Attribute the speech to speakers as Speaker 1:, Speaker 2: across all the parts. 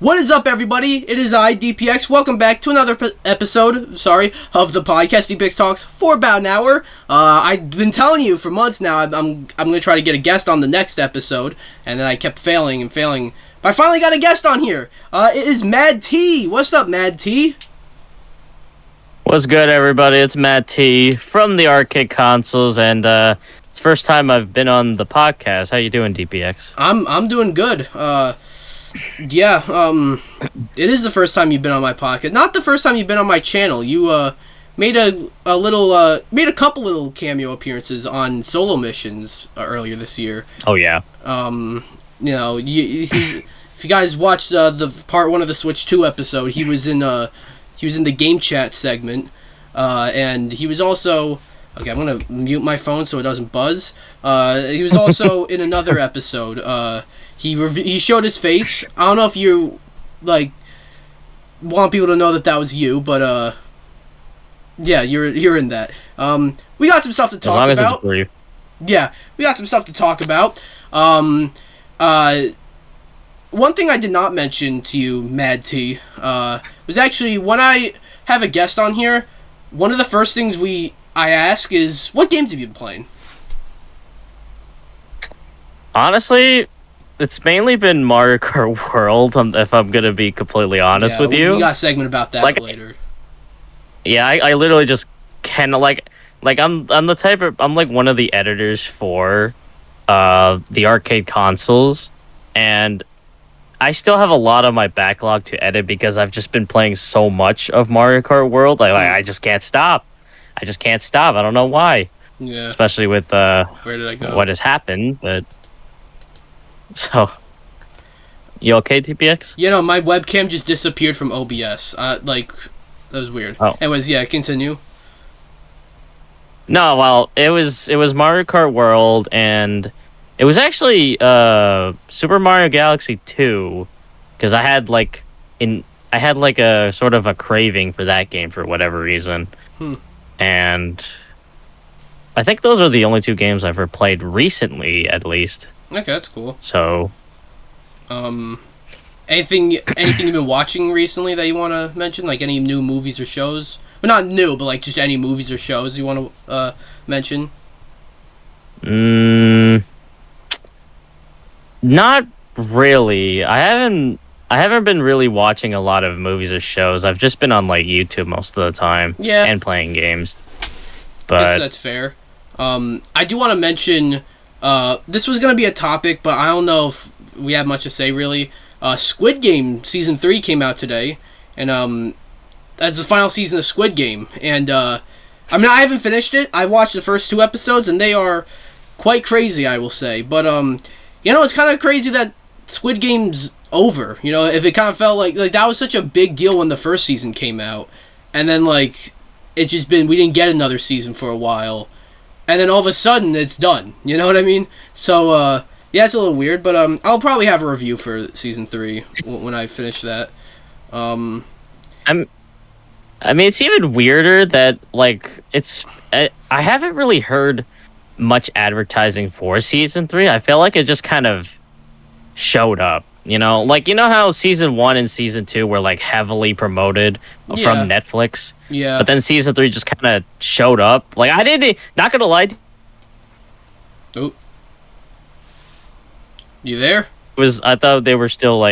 Speaker 1: What is up, everybody? It is I, DPX. Welcome back to another episode, of the podcast, DPX Talks, for about an hour. I've been telling you for months now, I'm going to try to get a guest on the next episode, and then I kept failing, but I finally got a guest on here. It is MadT. What's up, MadT?
Speaker 2: What's good, everybody? It's MadT from the arcade consoles, and it's the first time I've been on the podcast. How you doing, DPX?
Speaker 1: I'm doing good. Yeah, it is the first time you've been on my podcast. Not the first time you've been on my channel. You made a couple little cameo appearances on solo missions earlier this year.
Speaker 2: Oh yeah.
Speaker 1: You know, if you guys watched the part 1 of the Switch 2 episode, he was in the game chat segment, and he was also. Okay, I'm gonna mute my phone so it doesn't buzz. He was also in another episode. He showed his face. I don't know if you want people to know that was you, but yeah, you're in that. We got some stuff to talk about.
Speaker 2: As long as it's brief.
Speaker 1: Yeah, we got some stuff to talk about. One thing I did not mention to you, MadT, was actually when I have a guest on here, one of the first things I ask is, what games have you been playing?
Speaker 2: Honestly, it's mainly been Mario Kart World, if I'm going to be completely honest with you.
Speaker 1: We got a segment about that later.
Speaker 2: Yeah, I literally just kind of I'm the type of, I'm like one of the editors for the arcade consoles, and I still have a lot of my backlog to edit because I've just been playing so much of Mario Kart World. I just can't stop. I don't know why.
Speaker 1: Yeah.
Speaker 2: Especially with
Speaker 1: where did I go?
Speaker 2: What has happened, but so you okay, TPX?
Speaker 1: You know, my webcam just disappeared from OBS. That was weird.
Speaker 2: Oh.
Speaker 1: Anyways, yeah, continue.
Speaker 2: No, well, it was Mario Kart World, and it was actually Super Mario Galaxy 2, because I had a sort of a craving for that game for whatever reason. And I think those are the only 2 games I've ever played recently, at least.
Speaker 1: Okay, that's cool.
Speaker 2: So,
Speaker 1: anything you've been watching recently that you want to mention? Like any new movies or shows? Well, not new, but like just any movies or shows you want to mention?
Speaker 2: Not really. I haven't been really watching a lot of movies or shows. I've just been on YouTube most of the time.
Speaker 1: Yeah.
Speaker 2: And playing games.
Speaker 1: But guess that's fair. I do want to mention this was going to be a topic, but I don't know if we have much to say really. Squid Game Season 3 came out today, and that's the final season of Squid Game. And I I haven't finished it. I watched the first 2 episodes, and they are quite crazy, I will say. But it's kind of crazy that Squid Game's over. You know, if it kind of felt like that was such a big deal when the first season came out, and then it's just been, we didn't get another season for a while, and then all of a sudden it's done. You know what I mean? So yeah, it's a little weird, but I'll probably have a review for season 3 when I finish that.
Speaker 2: It's even weirder that I haven't really heard much advertising for season 3. I feel like it just kind of showed up. You know how season 1 and season 2 were heavily promoted from Netflix.
Speaker 1: Yeah.
Speaker 2: But then season 3 just kind of showed up. I didn't. Not gonna lie.
Speaker 1: Oh. You there?
Speaker 2: I thought they were still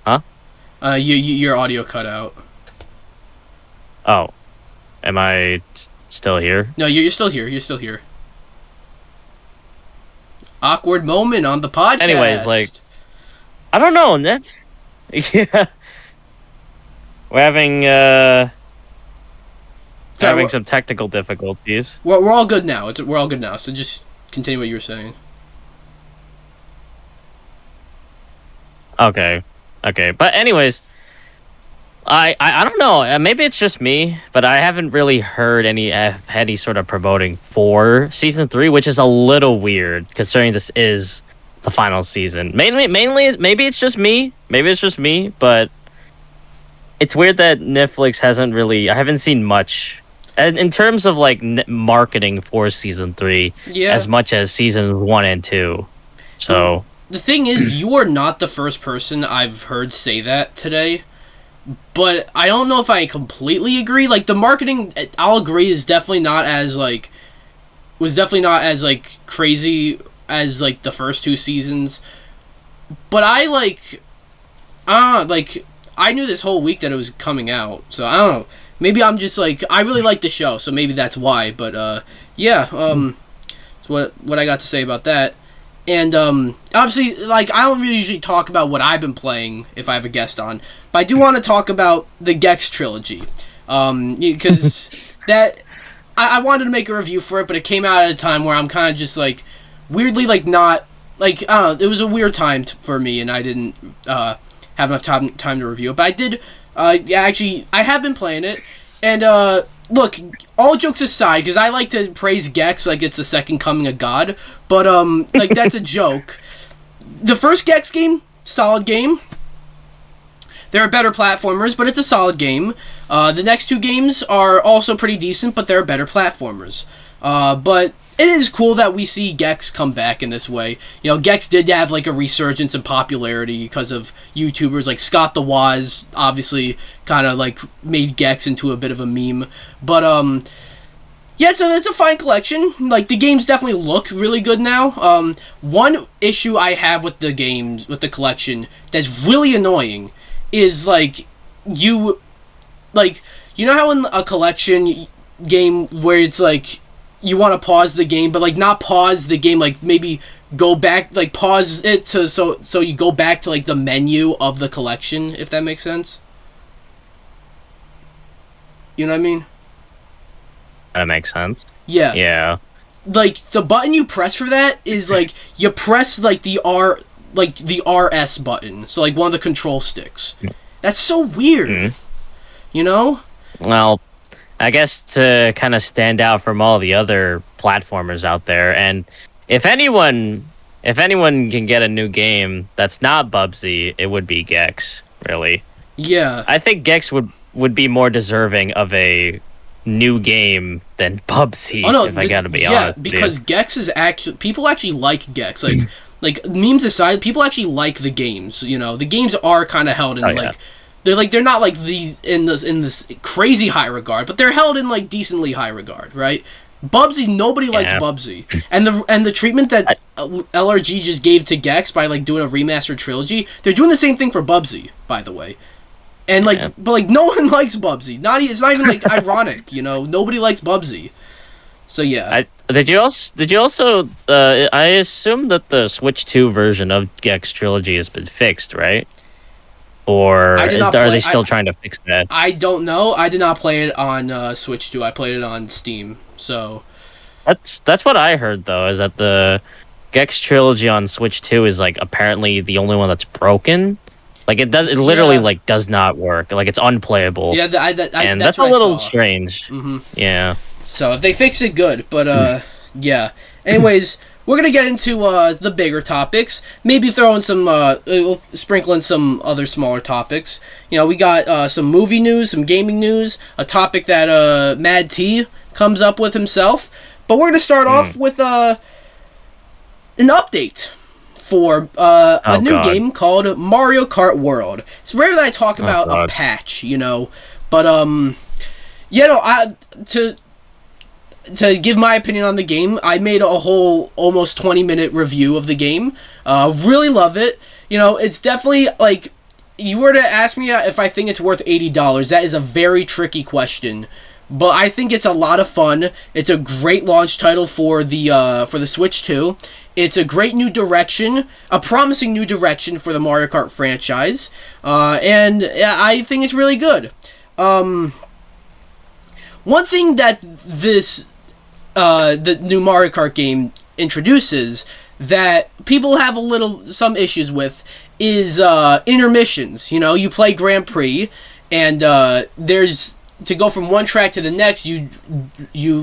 Speaker 2: huh?
Speaker 1: Your audio cut out.
Speaker 2: Oh, am I still here?
Speaker 1: No, you're still here. You're still here. Awkward moment on the podcast.
Speaker 2: Anyways, I don't know, Nick. Yeah, we're having some technical difficulties.
Speaker 1: We're all good now. We're all good now. So just continue what you were saying.
Speaker 2: Okay. But anyways, I don't know. Maybe it's just me, but I haven't really heard any sort of promoting for season 3, which is a little weird considering this is the final season. Mainly, maybe it's just me. But it's weird that Netflix hasn't really. I haven't seen much in terms of marketing for season 3 as much as seasons 1 and 2. So
Speaker 1: the thing is, you are not the first person I've heard say that today. But I don't know if I completely agree. Like, the marketing, I'll agree, is definitely not as, like... was definitely not as, like, crazy as, like, the first 2 seasons. But I, like... I knew this whole week that it was coming out. So, I don't know. Maybe I'm just, like... I really like the show, so maybe that's why. But, yeah, that's what I got to say about that. And, obviously, like, I don't really usually talk about what I've been playing if I have a guest on. But I do want to talk about the Gex Trilogy. Because that... I wanted to make a review for it, but it came out at a time where I'm kind of just, like, weirdly, like, not... Like, I don't know, it was a weird time for me, and I didn't have enough time to review it. But I did... actually, I have been playing it. And, look, all jokes aside, because I like to praise Gex like it's the second coming of God, but, like, that's a joke. The first Gex game, solid game. There are better platformers, but it's a solid game. The next 2 games are also pretty decent, but they're better platformers. But it is cool that we see Gex come back in this way. You know, Gex did have, like, a resurgence in popularity because of YouTubers like Scott the Woz, obviously kind of, like, made Gex into a bit of a meme. But, yeah, it's a fine collection. Like, the games definitely look really good now. One issue I have with the games, with the collection, that's really annoying is, like, you know how in a collection game where it's, like, you want to pause the game, but, like, not pause the game, like, maybe go back, like, pause it to, so you go back to, like, the menu of the collection, if that makes sense? You know what I mean?
Speaker 2: That makes sense.
Speaker 1: Yeah.
Speaker 2: Yeah.
Speaker 1: Like, the button you press for that is, like, you press, like, the RS button, so, like, one of the control sticks. That's so weird, you know?
Speaker 2: Well, I guess to kind of stand out from all the other platformers out there, and if anyone can get a new game that's not Bubsy, it would be Gex, really.
Speaker 1: Yeah.
Speaker 2: I think Gex would be more deserving of a new game than Bubsy, if I gotta be honest.
Speaker 1: Yeah, because Gex is actually... People actually like Gex. Like, memes aside, people actually like the games, you know? The games are kind of held in, they're not, like, these... in this crazy high regard, but they're held in, like, decently high regard, right? Bubsy, nobody likes Bubsy. And the treatment that LRG just gave to Gex by, like, doing a remastered trilogy, they're doing the same thing for Bubsy, by the way. And, like, but, like, no one likes Bubsy. It's not even, like, ironic, you know? Nobody likes Bubsy. So, yeah.
Speaker 2: Did you also, I assume that the Switch 2 version of Gex Trilogy has been fixed, right? Or are they still trying to fix that?
Speaker 1: I don't know. I did not play it on Switch 2. I played it on Steam, so...
Speaker 2: That's what I heard, though, is that the Gex Trilogy on Switch 2 is, like, apparently the only one that's broken. Like, it literally, like, does not work. Like, it's unplayable.
Speaker 1: Yeah,
Speaker 2: and that's a little strange.
Speaker 1: Mm-hmm.
Speaker 2: Yeah.
Speaker 1: So, if they fix it, good. But, yeah. Anyways, we're going to get into the bigger topics. Maybe throw in some, we'll sprinkle in some other smaller topics. You know, we got some movie news, some gaming news, a topic that MadT comes up with himself. But we're going to start off with an update for a new game called Mario Kart World. It's rare that I talk about a patch, you know. But, you know, to give my opinion on the game, I made a whole almost 20-minute review of the game. Really love it. You know, it's definitely, like, you were to ask me if I think it's worth $80, that is a very tricky question. But I think it's a lot of fun. It's a great launch title for the Switch 2. It's a great new direction, a promising new direction for the Mario Kart franchise. And I think it's really good. One thing that the new Mario Kart game introduces that people have some issues with is intermissions. You know, you play Grand Prix, and there's... to go from one track to the next, you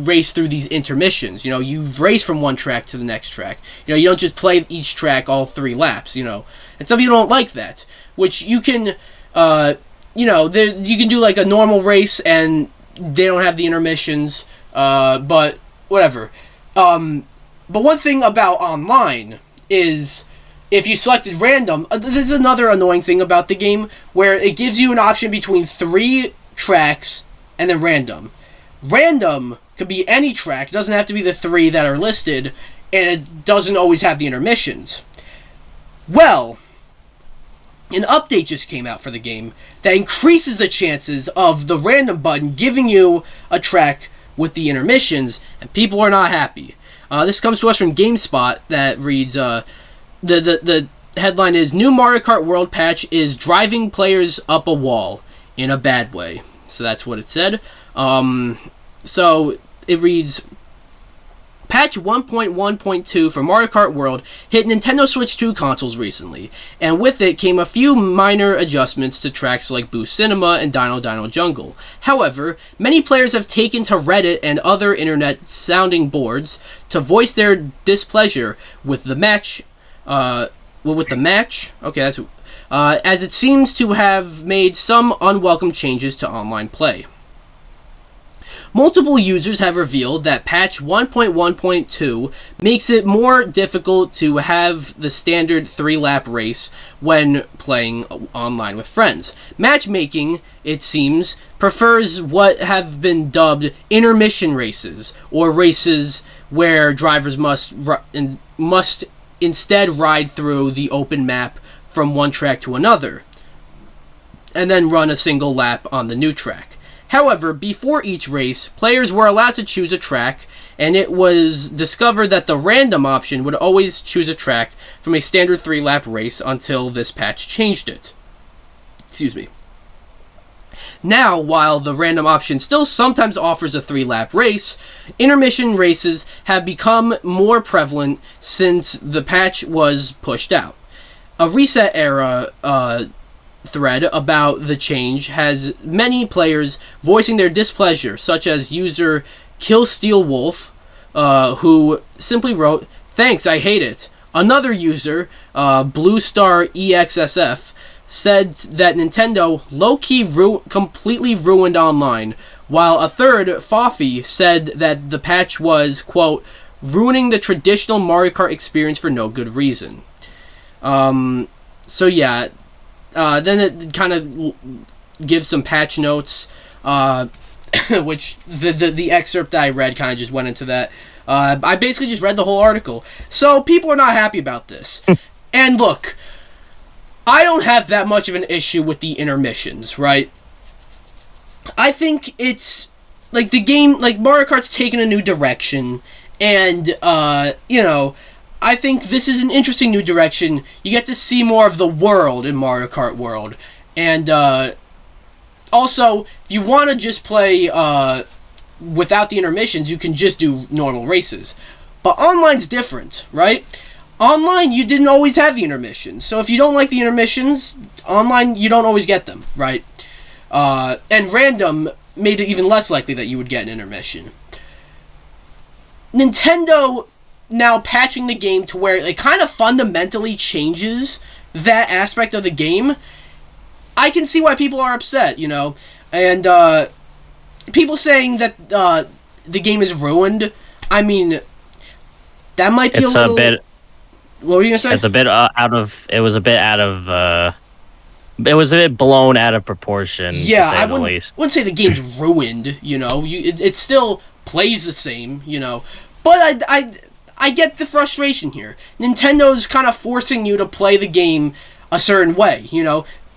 Speaker 1: race through these intermissions. You know, you race from one track to the next track. You know, you don't just play each track all 3 laps, you know. And some people don't like that, which you can, you know, you can do like a normal race and they don't have the intermissions, but whatever. But one thing about online is if you selected random, this is another annoying thing about the game, where it gives you an option between 3 tracks and then random. Random could be any track. It doesn't have to be the 3 that are listed, and it doesn't always have the intermissions. Well, an update just came out for the game that increases the chances of the random button giving you a track with the intermissions, and people are not happy. This comes to us from GameSpot that reads, the headline is, New Mario Kart World patch is driving players up a wall in a bad way. So that's what it said. So it reads, Patch 1.1.2 for Mario Kart World hit Nintendo Switch 2 consoles recently, and with it came a few minor adjustments to tracks like Boost Cinema and Dino Dino Jungle. However, many players have taken to Reddit and other internet sounding boards to voice their displeasure with the match. As it seems to have made some unwelcome changes to online play. Multiple users have revealed that patch 1.1.2 makes it more difficult to have the standard 3-lap race when playing online with friends. Matchmaking, it seems, prefers what have been dubbed intermission races, or races where drivers must instead ride through the open map from one track to another, and then run a single lap on the new track. However, before each race, players were allowed to choose a track, and it was discovered that the random option would always choose a track from a standard 3-lap race until this patch changed it. Excuse me. Now, while the random option still sometimes offers a 3-lap race, intermission races have become more prevalent since the patch was pushed out. A reset era thread about the change has many players voicing their displeasure, such as user KillSteelWolf, who simply wrote, "Thanks, I hate it." Another user, BlueStarEXSF, said that Nintendo low-key completely ruined online, while a third, Foffy, said that the patch was, quote, ruining the traditional Mario Kart experience for no good reason. So yeah, then it kind of gives some patch notes, which the excerpt that I read kind of just went into that. I basically just read the whole article. So people are not happy about this. And look, I don't have that much of an issue with the intermissions, right? I think it's, like, the game, like, Mario Kart's taken a new direction, and, I think this is an interesting new direction. You get to see more of the world in Mario Kart World. And, also, if you want to just play, without the intermissions, you can just do normal races. But online's different, right? Online, you didn't always have the intermissions. So if you don't like the intermissions, online, you don't always get them, right? And random made it even less likely that you would get an intermission. Nintendo now patching the game to where it kind of fundamentally changes that aspect of the game. I can see why people are upset, and people saying that the game is ruined. I mean, that might be a bit. What were you gonna say?
Speaker 2: It's a bit It was a bit blown out of proportion.
Speaker 1: Yeah,
Speaker 2: to say
Speaker 1: I
Speaker 2: the least.
Speaker 1: wouldn't say the game's ruined. It still plays the same. But I get the frustration here. Nintendo's kind of forcing you to play the game a certain way,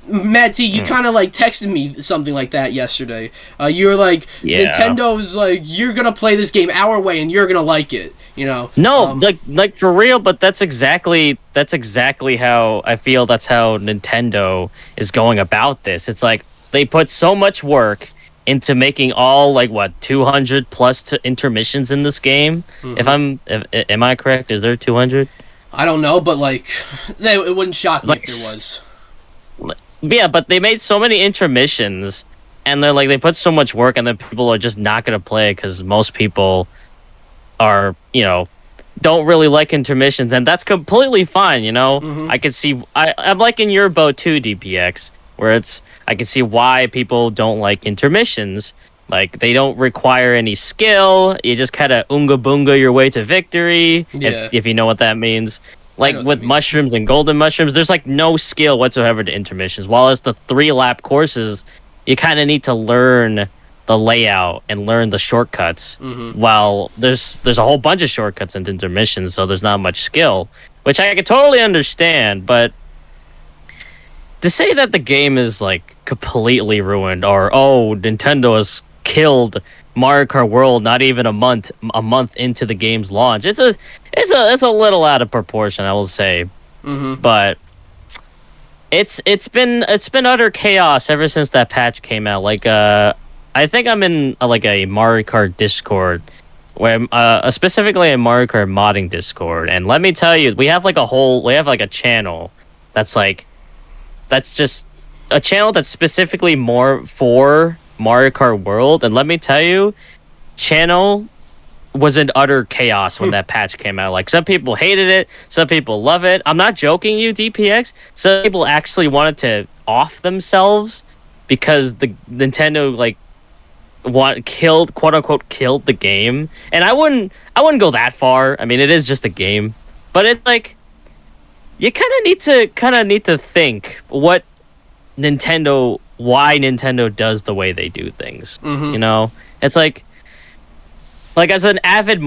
Speaker 1: MadT, you kind of, texted me something like that yesterday. You were like, yeah. Nintendo's like, you're going to play this game our way and you're going to like it,
Speaker 2: No, like for real, but that's exactly how I feel that's how Nintendo is going about this. It's like, they put so much work into making all 200 plus intermissions in this game. Mm-hmm. Am I correct? Is there 200?
Speaker 1: I don't know, but it wouldn't shock me if there was.
Speaker 2: Yeah, but they made so many intermissions, and they put so much work, and then people are just not gonna play because most people are don't really like intermissions, and that's completely fine. Mm-hmm. I can see I'm in your boat too, DPX. Where I can see why people don't like intermissions. They don't require any skill. You just kind of unga boonga your way to victory,
Speaker 1: yeah.
Speaker 2: if you know what that means. like with mushrooms and golden mushrooms, there's like no skill whatsoever to intermissions. While as the 3-lap courses, you kind of need to learn the layout and learn the shortcuts. While there's a whole bunch of shortcuts into intermissions, so there's not much skill, which I can totally understand. But to say that the game is like completely ruined, or Nintendo has killed Mario Kart World not even a month into the game's launch, it's a little out of proportion, I will say. But it's been utter chaos ever since that patch came out. Like I think I'm in like a Mario Kart Discord, where specifically a Mario Kart modding Discord, and let me tell you, we have like a channel that's just a channel that's specifically more for Mario Kart World, and let me tell you, channel was in utter chaos when that patch came out. Like, some people hated it, some people love it. I'm not joking you, DPX. Some people actually wanted to off themselves because the Nintendo like quote unquote killed the game. And I wouldn't go that far. I mean, it is just a game, but it's like you kind of need to think why Nintendo does the way they do things. You know, it's like as an avid of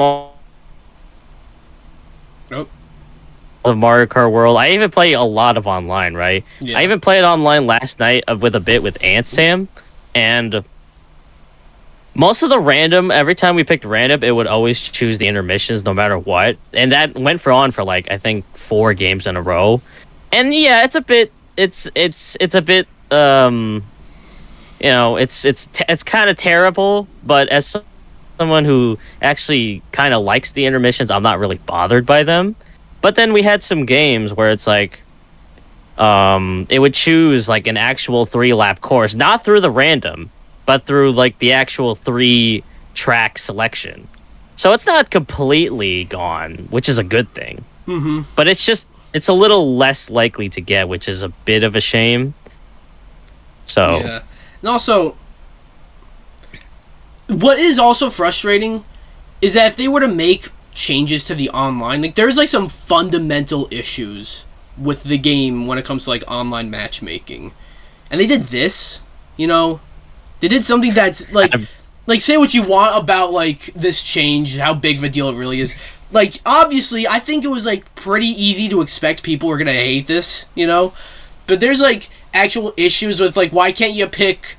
Speaker 2: Mario Kart World, I even play a lot of online, right? Yeah. I even played online last night with Ant Sam, and most of the random, every time we picked random, it would always choose the intermissions no matter what, and that went for like I think 4 games in a row. And yeah, it's a bit you know, it's kind of terrible, but as someone who actually kind of likes the intermissions, I'm not really bothered by them. But then we had some games where it's like it would choose like an actual 3-lap course, not through the random, but through like the actual 3-track selection. So it's not completely gone, which is a good thing. But it's a little less likely to get, which is a bit of a shame. So
Speaker 1: yeah. And also, what is also frustrating is that if they were to make changes to the online, like there's like some fundamental issues with the game when it comes to like online matchmaking, and they did this, you know, they did something that's like say what you want about like this change, how big of a deal it really is. Like, obviously, I think it was like pretty easy to expect people were gonna hate this, you know, but there's like actual issues with like, why can't you pick,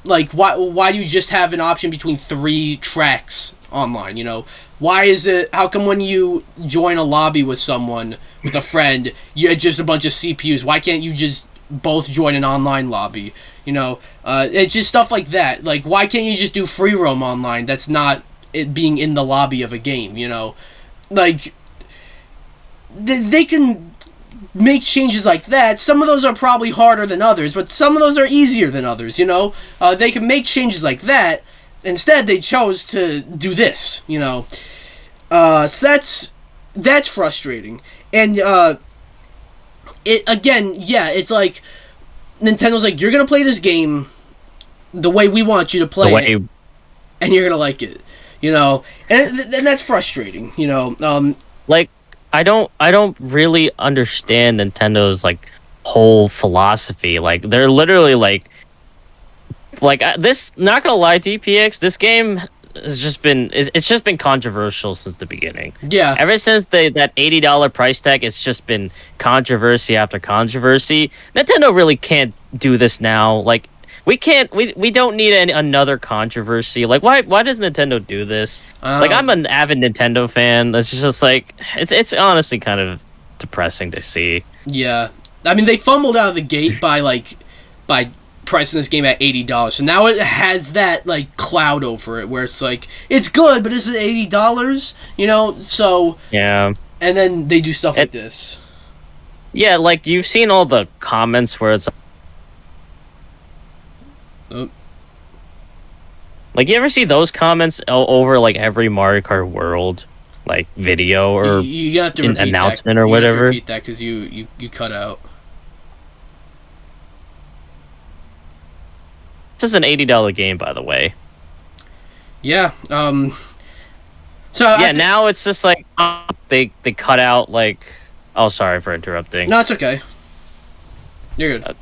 Speaker 1: like, why do you just have an option between 3 tracks online, you know? Why is it, how come when you join a lobby with someone, with a friend, you had just a bunch of CPUs? Why can't you just both join an online lobby, you know? It's just stuff like that. Like, why can't you just do free roam online? That's not it being in the lobby of a game, you know? Like, they can make changes like that. Some of those are probably harder than others, but some of those are easier than others, you know? They can make changes like that. Instead, they chose to do this, you know? So that's frustrating. And, it's like, Nintendo's like, you're gonna play this game the way we want you to play it, and you're gonna like it, you know? And that's frustrating, you know?
Speaker 2: Like, I don't really understand Nintendo's like whole philosophy. Like, they're literally like this. Not gonna lie, DPX. This game has just been controversial since the beginning.
Speaker 1: Yeah.
Speaker 2: Ever since that $80 price tag, it's just been controversy after controversy. Nintendo really can't do this now. Like, we don't need another controversy. Like, why does Nintendo do this? Like, I'm an avid Nintendo fan. That's just like, it's honestly kind of depressing to see.
Speaker 1: Yeah. I mean, they fumbled out of the gate by pricing this game at $80. So now it has that like cloud over it where it's like, it's good, but is it $80? You know? So
Speaker 2: yeah.
Speaker 1: And then they do stuff like this.
Speaker 2: Yeah, like, you've seen all the comments where it's like, you ever see those comments over like every Mario Kart World like video or
Speaker 1: you have to
Speaker 2: announcement or whatever?
Speaker 1: You have to repeat that because you cut out.
Speaker 2: This is an $80 game, by the way.
Speaker 1: Yeah.
Speaker 2: So yeah, now it's just like they cut out like Oh, sorry for interrupting.
Speaker 1: No, it's okay. You're good.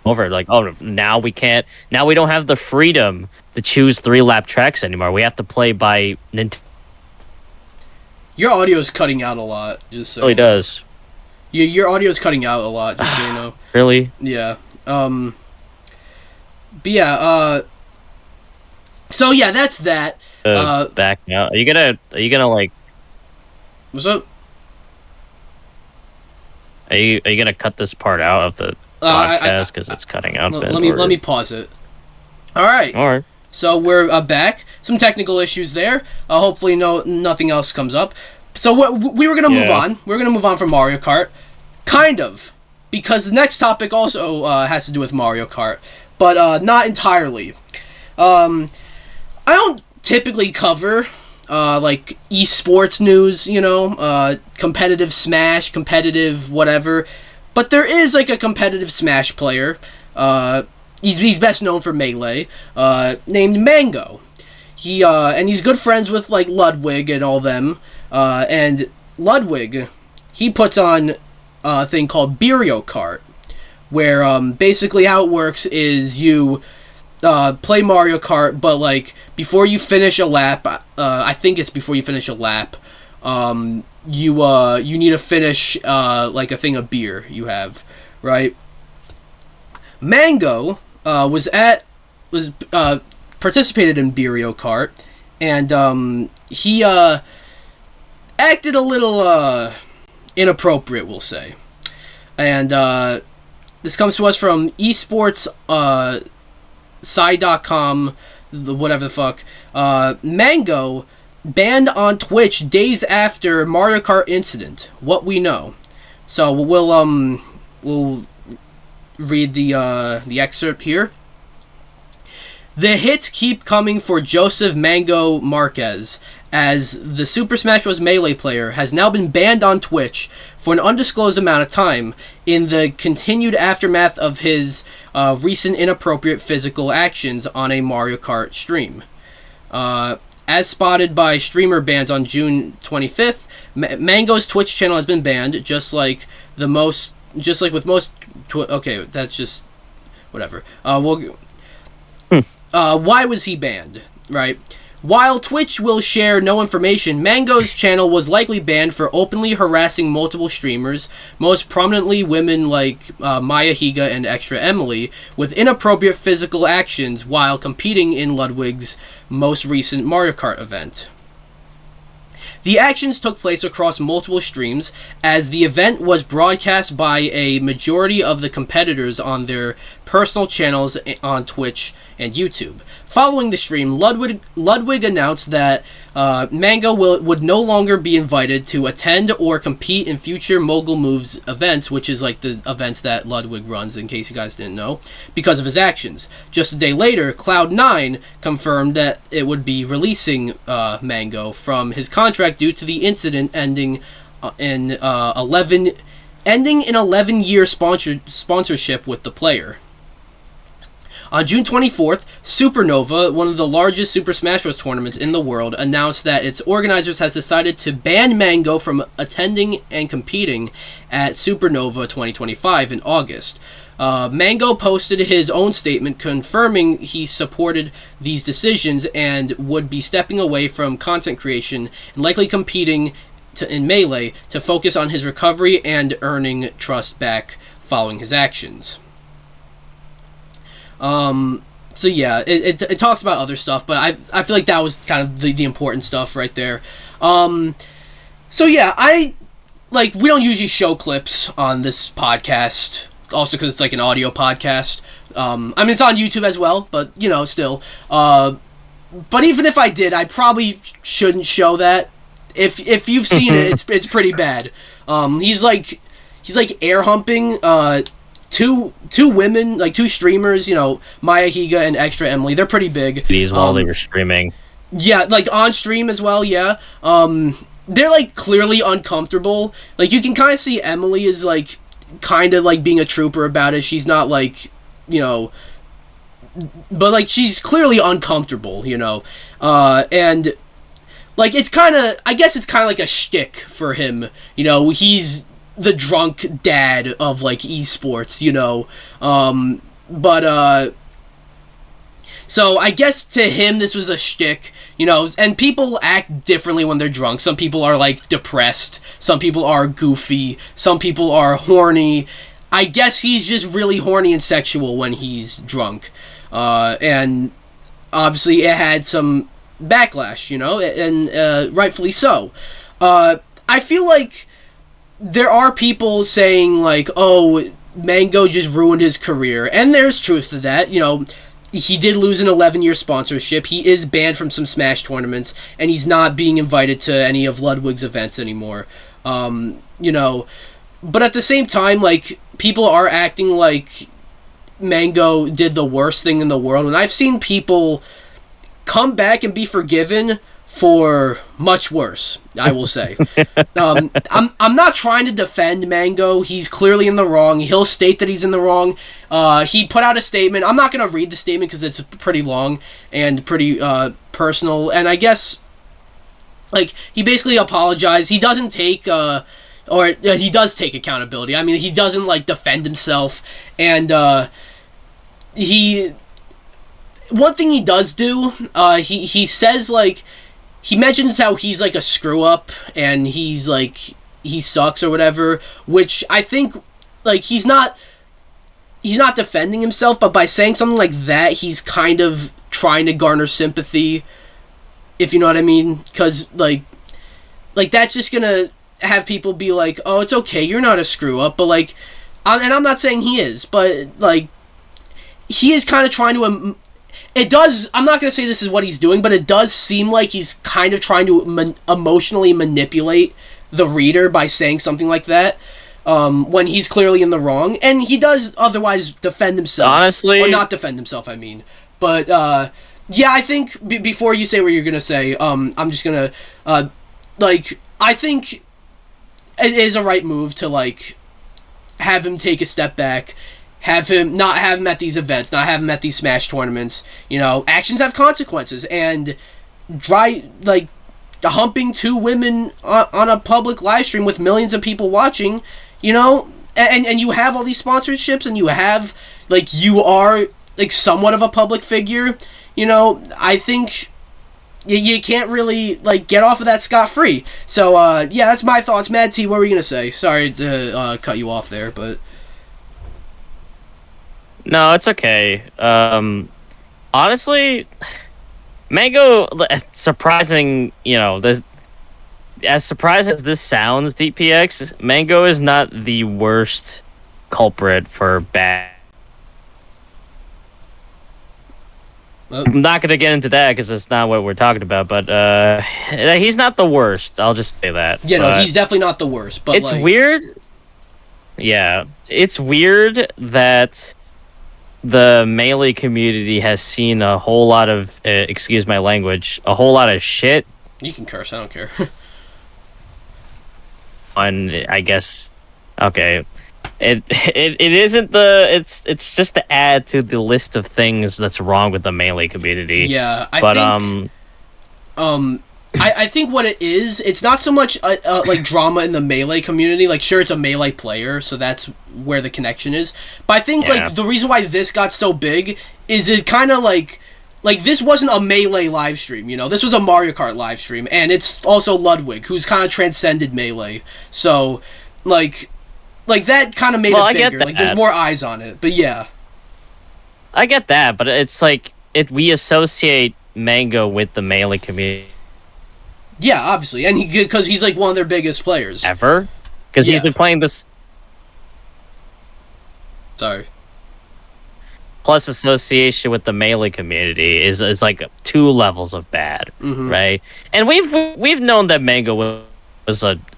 Speaker 2: Over, like, oh, now we can't. Now we don't have the freedom to choose 3-lap tracks anymore. We have to play by Nintendo.
Speaker 1: Your audio is cutting out a lot. Just so
Speaker 2: It really does.
Speaker 1: Your audio is cutting out a lot. Just so you know.
Speaker 2: Really?
Speaker 1: Yeah. But yeah. So yeah, that's that.
Speaker 2: Back now. Are you gonna like?
Speaker 1: What's up?
Speaker 2: Are you gonna cut this part out of the podcast because it's cutting out?
Speaker 1: Let me pause it. All right.
Speaker 2: All right.
Speaker 1: So we're back. Some technical issues there. Hopefully, nothing else comes up. So we were gonna move on. We're gonna move on from Mario Kart, kind of, because the next topic also has to do with Mario Kart, but not entirely. I don't typically cover like esports news, competitive Smash, competitive whatever, but there is like a competitive Smash player. He's best known for Melee, named Mang0. He's good friends with like Ludwig and all them. And Ludwig, he puts on a thing called Mario Kart, where basically how it works is you play Mario Kart, but like before you finish a lap, I think it's before you finish a lap, you need to finish like a thing of beer you have, right? Mang0 participated in Mario Kart, and he acted a little inappropriate, we'll say. And this comes to us from esports side.com, whatever the fuck. Mang0 banned on Twitch days after Mario Kart incident. What we know. So we'll read the excerpt here. The hits keep coming for Joseph Mang0 Marquez, as the Super Smash Bros. Melee player has now been banned on Twitch for an undisclosed amount of time in the continued aftermath of his recent inappropriate physical actions on a Mario Kart stream. As spotted by streamer bans on June 25th, Mang0's Twitch channel has been banned, just like with most okay, that's just whatever. Why was he banned? Right. While Twitch will share no information, Mang0's channel was likely banned for openly harassing multiple streamers, most prominently women like MiiKcast and Xtra Emily, with inappropriate physical actions while competing in Ludwig's most recent Mario Kart event. The actions took place across multiple streams, as the event was broadcast by a majority of the competitors on their personal channels on Twitch and YouTube. Following the stream, Ludwig announced that Mang0 would no longer be invited to attend or compete in future Mogul Moves events, which is like the events that Ludwig runs, in case you guys didn't know, because of his actions. Just a day later, Cloud9 confirmed that it would be releasing Mang0 from his contract due to the incident ending in 11-year sponsorship with the player. On June 24th, Supernova, one of the largest Super Smash Bros. Tournaments in the world, announced that its organizers has decided to ban Mang0 from attending and competing at Supernova 2025 in August. Mang0 posted his own statement confirming he supported these decisions and would be stepping away from content creation and likely competing in Melee to focus on his recovery and earning trust back following his actions. So yeah, it talks about other stuff, but I feel like that was kind of the important stuff right there. So yeah, we don't usually show clips on this podcast, also because it's like an audio podcast. I mean, it's on YouTube as well, but still. But even if I did, I probably shouldn't show that. If you've seen it, it's pretty bad. He's like air humping two women, like two streamers, MiiKcast and Xtra Emily. They're pretty big.
Speaker 2: These while they were streaming.
Speaker 1: Yeah, like on stream as well. Yeah. They're like clearly uncomfortable. Like you can kind of see Emily is like kind of like being a trooper about it. She's not like but like she's clearly uncomfortable. And like it's kind of, I guess it's kind of like a shtick for him. You know, he's the drunk dad of like esports. You know, but so I guess to him this was a shtick, you know, and people act differently when they're drunk. Some people are like depressed, some people are goofy, some people are horny. I guess he's just really horny and sexual when he's drunk. And obviously it had some backlash, you know, and rightfully so. I feel like there are people saying like, oh, Mang0 just ruined his career, and there's truth to that, you know. He did lose an 11-year sponsorship. He is banned from some Smash tournaments, and he's not being invited to any of Ludwig's events anymore. You know, but at the same time, like, people are acting like Mang0 did the worst thing in the world, and I've seen people come back and be forgiven for much worse, I will say. I'm not trying to defend Mang0. He's clearly in the wrong. He'll state that he's in the wrong. He put out a statement. I'm not going to read the statement because it's pretty long and pretty personal. And I guess, like, he basically apologized. He doesn't take, he does take accountability. I mean, he doesn't, like, defend himself. And one thing he does do, he says, like, he mentions how he's, like, a screw-up, and he's, like, he sucks or whatever, which I think, like, he's not defending himself, but by saying something like that, he's kind of trying to garner sympathy, if you know what I mean, because, like, that's just gonna have people be like, oh, it's okay, you're not a screw-up, but, like, and I'm not saying he is, but, like, he is kind of trying to, it does, I'm not going to say this is what he's doing, but it does seem like he's kind of trying to emotionally manipulate the reader by saying something like that, when he's clearly in the wrong, and he does otherwise defend himself.
Speaker 2: Honestly.
Speaker 1: Or not defend himself, I mean. But, yeah, I think, before you say what you're going to say, I'm just going to, like, I think it is a right move to, like, have him take a step back, not have him at these events, not have him at these Smash tournaments. You know, actions have consequences, and humping two women on a public live stream with millions of people watching, you know, and you have all these sponsorships, and you have, like, you are, like, somewhat of a public figure, you know, I think you can't really, like, get off of that scot-free. So, yeah, that's my thoughts. MadT, what were you going to say? Sorry to cut you off there, but...
Speaker 2: No, it's okay. Honestly, Mang0, surprising, you know, as surprised as this sounds, DPX, Mang0 is not the worst culprit for bad. I'm not going to get into that because it's not what we're talking about, but he's not the worst. I'll just say that.
Speaker 1: Yeah, no, he's definitely not the worst. But
Speaker 2: it's weird. Yeah, it's weird that the Melee community has seen a whole lot of, excuse my language, a whole lot of shit.
Speaker 1: You can curse, I don't care.
Speaker 2: I guess, okay. It isn't it's just to add to the list of things that's wrong with the Melee community.
Speaker 1: Yeah, I think what it is, it's not so much like drama in the Melee community. Like, sure, it's a Melee player, so that's where the connection is. But I think like the reason why this got so big is it kind of like this wasn't a Melee live stream, you know. This was a Mario Kart live stream, and it's also Ludwig, who's kind of transcended Melee. So like that kind of made it bigger. Like, there's more eyes on it. But yeah,
Speaker 2: I get that, but it's like we associate Mang0 with the Melee community.
Speaker 1: Yeah, obviously, and because he's like one of their biggest players
Speaker 2: ever, because he's been playing this.
Speaker 1: Sorry.
Speaker 2: Plus, association with the Melee community is like 2 levels of bad, right? And we've known that Mang0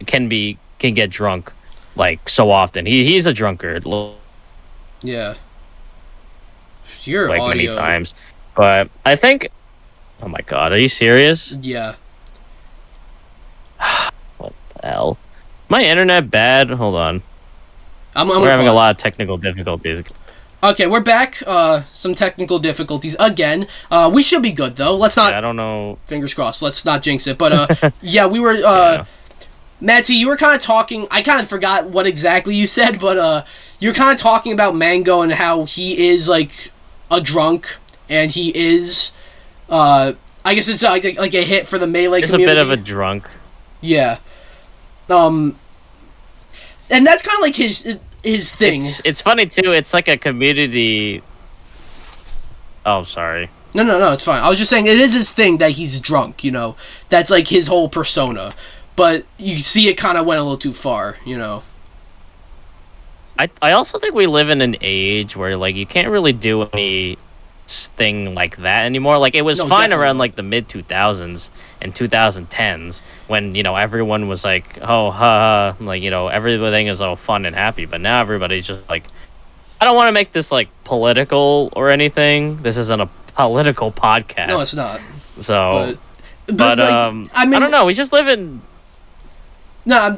Speaker 2: can get drunk like so often. He's a drunkard.
Speaker 1: Yeah. Your
Speaker 2: like
Speaker 1: audio.
Speaker 2: Many times, but I think. Oh my god, are you serious?
Speaker 1: Yeah.
Speaker 2: What the hell? My internet bad? Hold on.
Speaker 1: We're
Speaker 2: having a lot of technical difficulties.
Speaker 1: Okay, we're back. Some technical difficulties again. We should be good though. Let's not.
Speaker 2: Yeah, I don't know.
Speaker 1: Fingers crossed. Let's not jinx it. But yeah, we were.
Speaker 2: Yeah.
Speaker 1: MadT, you were kind of talking. I kind of forgot what exactly you said, but you're kind of talking about Mang0 and how he is like a drunk, and he is. I guess it's like a hit for the melee
Speaker 2: He's
Speaker 1: community.
Speaker 2: a bit of a drunk.
Speaker 1: Yeah. And that's kind of like his thing.
Speaker 2: It's funny too. It's like a community. Oh, sorry.
Speaker 1: No, it's fine. I was just saying it is his thing that he's drunk, you know. That's like his whole persona. But you see it kind of went a little too far, you know.
Speaker 2: I also think we live in an age where like you can't really do any thing like that anymore. Like it was fine around like the mid 2000s and 2010s when, you know, everyone was like, oh, ha, like, you know, everything is all fun and happy. But now everybody's just like, I don't want to make this like political or anything. This isn't a political podcast.
Speaker 1: No, it's not.
Speaker 2: So,
Speaker 1: but like, I mean,
Speaker 2: I don't know. We just live in.
Speaker 1: No,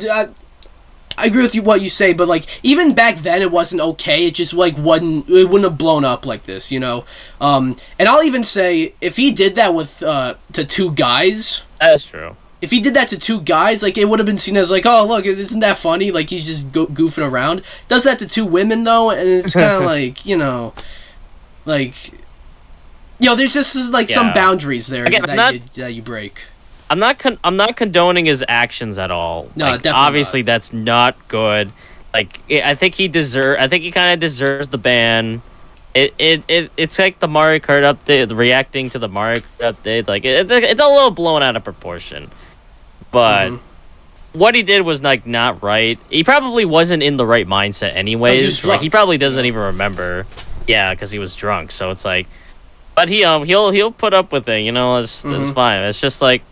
Speaker 1: I agree with you what you say, but like even back then it wasn't okay. It just like it wouldn't have blown up like this, you know. And I'll even say if he did that with to two guys,
Speaker 2: that's true.
Speaker 1: If he did that to two guys, like it would have been seen as like, oh look, isn't that funny? Like he's just goofing around. Does that to two women though, and it's kind of like, you know, like, you know, there's just like some boundaries there that you break.
Speaker 2: I'm not condoning his actions at all.
Speaker 1: No,
Speaker 2: like,
Speaker 1: definitely
Speaker 2: obviously
Speaker 1: not.
Speaker 2: That's not good. Like I think he kind of deserves the ban. It's like the Mario Kart update, reacting to the Mario Kart update. Like it's a little blown out of proportion. But what he did was like not right. He probably wasn't in the right mindset anyways. Like he probably doesn't even remember. Yeah, because he was drunk. So it's like, but he'll put up with it. You know, it's fine. It's just like,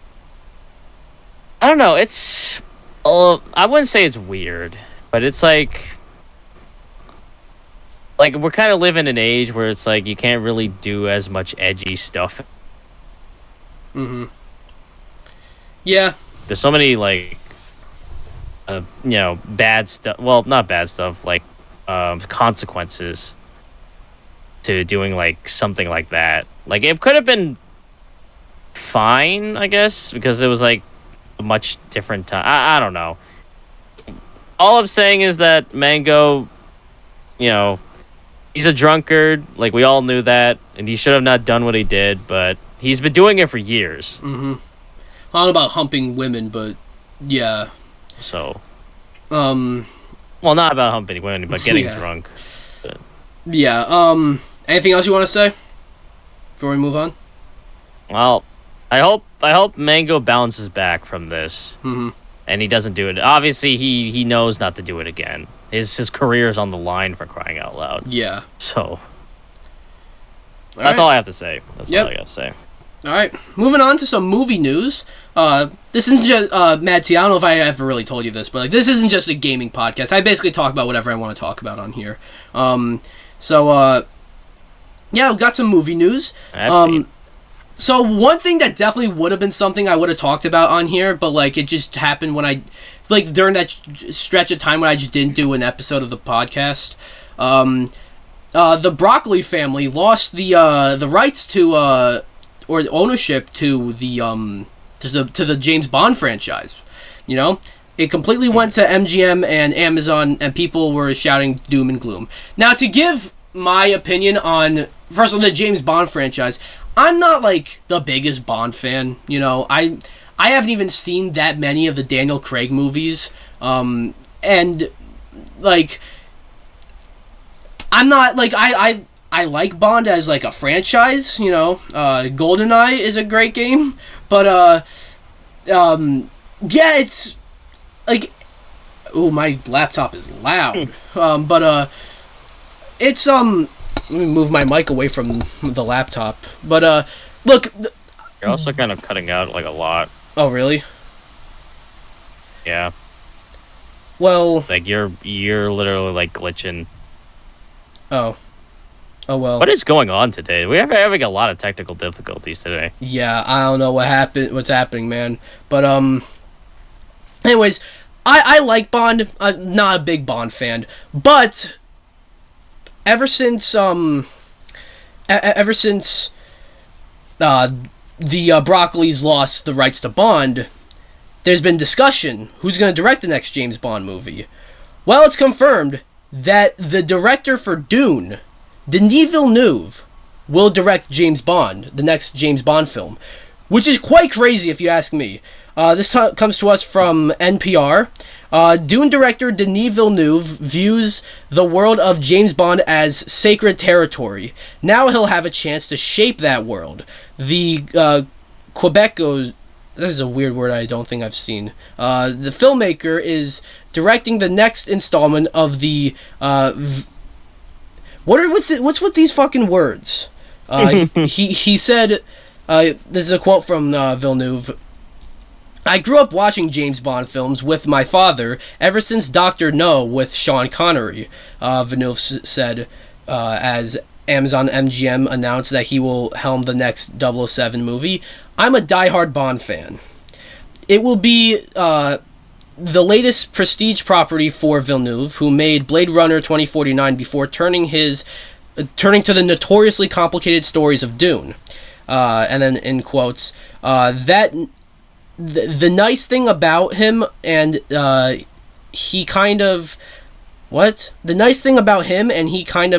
Speaker 2: I don't know. It's I wouldn't say it's weird, but it's like we're kind of living in an age where it's like you can't really do as much edgy stuff.
Speaker 1: Yeah.
Speaker 2: There's so many like you know, bad stuff. Well, not bad stuff, like consequences to doing like something like that. Like it could have been fine, I guess, because it was like a much different time. I don't know. All I'm saying is that Mang0, you know, he's a drunkard. Like we all knew that, and he should have not done what he did. But he's been doing it for years.
Speaker 1: I don't know about humping women, but yeah.
Speaker 2: So, well, not about humping women, but getting drunk. But.
Speaker 1: Yeah. Anything else you want to say before we move on?
Speaker 2: Well, I hope Mang0 bounces back from this, and he doesn't do it. Obviously, he knows not to do it again. His career is on the line, for crying out loud. Yeah. So that's all I have to say. That's all I got to say.
Speaker 1: All right, moving on to some movie news. This isn't just MadT. I don't know if I ever really told you this, but like this isn't just a gaming podcast. I basically talk about whatever I want to talk about on here. Yeah, we've got some movie news. So one thing that definitely would have been something I would have talked about on here, but like it just happened when I, like during that stretch of time when I just didn't do an episode of the podcast. The Broccoli family lost the rights to or ownership to the James Bond franchise. You know, it completely went to MGM and Amazon, and people were shouting doom and gloom. Now, to give my opinion on first of all, the James Bond franchise. I'm not like the biggest Bond fan, you know. I haven't even seen that many of the Daniel Craig movies, and like I'm not like I like Bond as like a franchise, you know. GoldenEye is a great game, but yeah, it's like, ooh, my laptop is loud, but it's let me move my mic away from the laptop. But, look...
Speaker 2: You're also kind of cutting out, like, a lot.
Speaker 1: Oh, really?
Speaker 2: Yeah.
Speaker 1: Well...
Speaker 2: Like, you're literally, like, glitching.
Speaker 1: Oh. Oh, well.
Speaker 2: What is going on today? We're having a lot of technical difficulties today.
Speaker 1: Yeah, I don't know what's happening, man. But, anyways, I like Bond. I'm not a big Bond fan. But... ever since the Broccolis lost the rights to Bond, there's been discussion who's going to direct the next James Bond movie. Well, it's confirmed that the director for Dune, Denis Villeneuve, will direct James Bond, the next James Bond film, which is quite crazy if you ask me. This comes to us from NPR. Dune director Denis Villeneuve views the world of James Bond as sacred territory. Now he'll have a chance to shape that world. The Quebeco... This is a weird word I don't think I've seen. The filmmaker is directing the next installment of the... what's with these fucking words? He said... this is a quote from Villeneuve. I grew up watching James Bond films with my father ever since Dr. No with Sean Connery, Villeneuve said, as Amazon MGM announced that he will helm the next 007 movie. I'm a diehard Bond fan. It will be the latest prestige property for Villeneuve, who made Blade Runner 2049 before turning to the notoriously complicated stories of Dune. And then in quotes, that the nice thing about him, and he kind of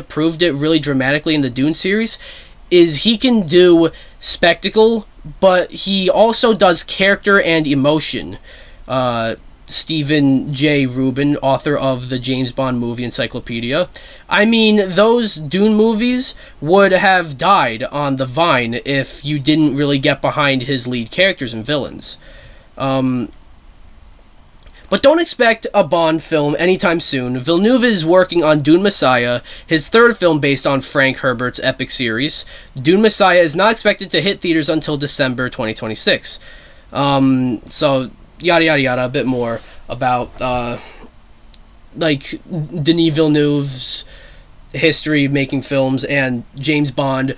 Speaker 1: proved it really dramatically in the Dune series, is he can do spectacle, but he also does character and emotion. Stephen J. Rubin, author of the James Bond Movie Encyclopedia. I mean, those Dune movies would have died on the vine if you didn't really get behind his lead characters and villains. But don't expect a Bond film anytime soon. Villeneuve is working on Dune Messiah, his third film based on Frank Herbert's epic series. Dune Messiah is not expected to hit theaters until December 2026. So... yada yada yada, a bit more about Denis Villeneuve's history of making films and James Bond.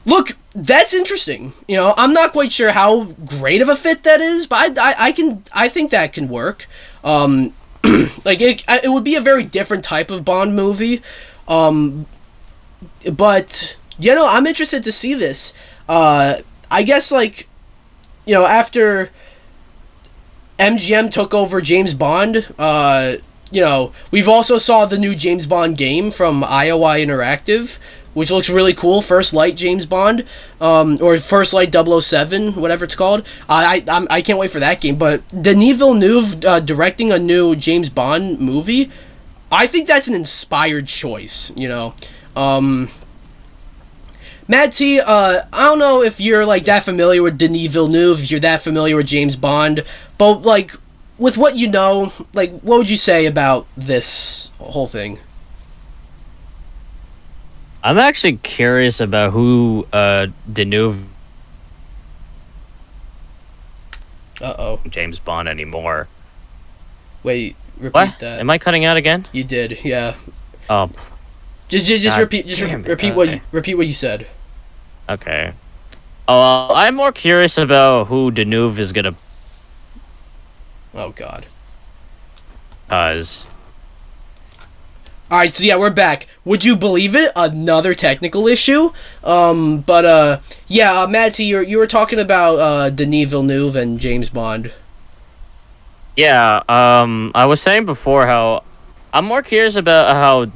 Speaker 1: Look, that's interesting. You know, I'm not quite sure how great of a fit that is, but I think that can work. It would be a very different type of Bond movie. But I'm interested to see this. I guess after MGM took over James Bond, we've also saw the new James Bond game from IOI Interactive, which looks really cool. First Light James Bond, or First Light 007, whatever it's called. I can't wait for that game. But Denis Villeneuve directing a new James Bond movie, I think that's an inspired choice, MadT, I don't know if you're that familiar with Denis Villeneuve, if you're that familiar with James Bond, but with what you know, what would you say about this whole thing?
Speaker 2: I'm actually curious about who Villeneuve James Bond anymore.
Speaker 1: Wait, repeat
Speaker 2: what?
Speaker 1: That.
Speaker 2: Am I cutting out again?
Speaker 1: You did, yeah.
Speaker 2: Oh.
Speaker 1: Just repeat what you said.
Speaker 2: Okay. Oh, I'm more curious about who Villeneuve is gonna.
Speaker 1: Oh God.
Speaker 2: All
Speaker 1: right, so yeah, we're back. Would you believe it? Another technical issue. MadT, you were talking about Denis Villeneuve and James Bond.
Speaker 2: Yeah. I was saying before how I'm more curious about how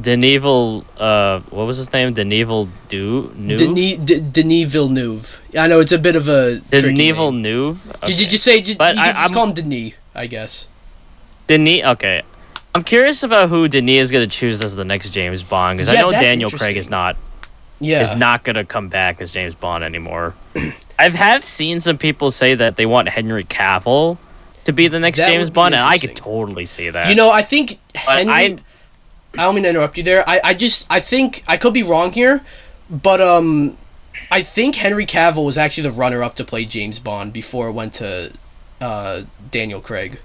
Speaker 2: Denis what was his name? Denis
Speaker 1: Villeneuve. I know it's a bit of a tricky name.
Speaker 2: Villeneuve. Okay.
Speaker 1: Did you say? You just call him Denis, I guess.
Speaker 2: Denis. Okay. I'm curious about who Denis is going to choose as the next James Bond, because I know Daniel Craig is not going to come back as James Bond anymore. I've seen some people say that they want Henry Cavill to be the next James Bond, and I could totally see that.
Speaker 1: I think Henry. I don't mean to interrupt you there. I think I could be wrong here, but I think Henry Cavill was actually the runner-up to play James Bond before it went to Daniel Craig.